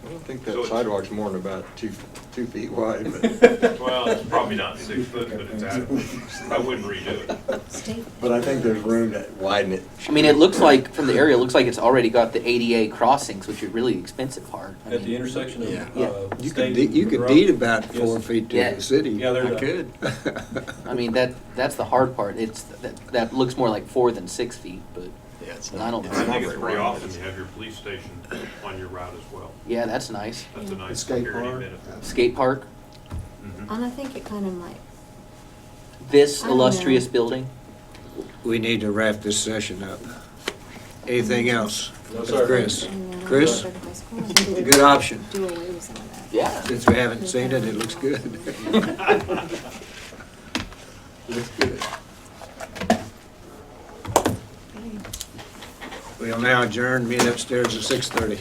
Speaker 11: I don't think
Speaker 5: So
Speaker 11: that
Speaker 5: it's-
Speaker 11: sidewalk's more than about 2 feet wide, but.
Speaker 5: Well, it's probably not 6 foot, but it's adequate. I wouldn't redo it.
Speaker 9: State.
Speaker 11: But I think there's room to widen it.
Speaker 10: I mean, it looks like, from the area, it looks like it's already got the ADA crossings, which are really expensive part. I
Speaker 15: At the
Speaker 10: mean,
Speaker 15: intersection of
Speaker 10: Yeah.
Speaker 2: You
Speaker 15: State
Speaker 2: could, you
Speaker 15: and
Speaker 2: could
Speaker 15: Monroe.
Speaker 2: deed about 4
Speaker 15: Yes.
Speaker 2: feet to
Speaker 10: Yeah.
Speaker 2: the city.
Speaker 15: Yeah, they're
Speaker 2: I
Speaker 15: done.
Speaker 2: could.
Speaker 10: I mean, that's the hard part. It's, that looks more like 4 than 6 feet, but
Speaker 11: Yeah, it's
Speaker 10: I don't,
Speaker 5: I think it's pretty awesome to have your police station on your route as well.
Speaker 10: yeah, that's nice.
Speaker 5: That's a
Speaker 1: The
Speaker 5: nice
Speaker 1: skate
Speaker 5: security
Speaker 1: park.
Speaker 5: benefit.
Speaker 10: Skate park,
Speaker 9: And I think it kind of might,
Speaker 10: this
Speaker 9: I don't know.
Speaker 10: illustrious building.
Speaker 2: We need to wrap this session up. Anything else?
Speaker 15: No, sir.
Speaker 2: Chris?
Speaker 9: you know,
Speaker 2: Chris?
Speaker 9: go to high school and do-
Speaker 2: Good option.
Speaker 9: Do away with some of that.
Speaker 10: Yeah.
Speaker 2: Since we haven't seen it, it looks good. Looks good. We'll now adjourn, meet upstairs at 6:30.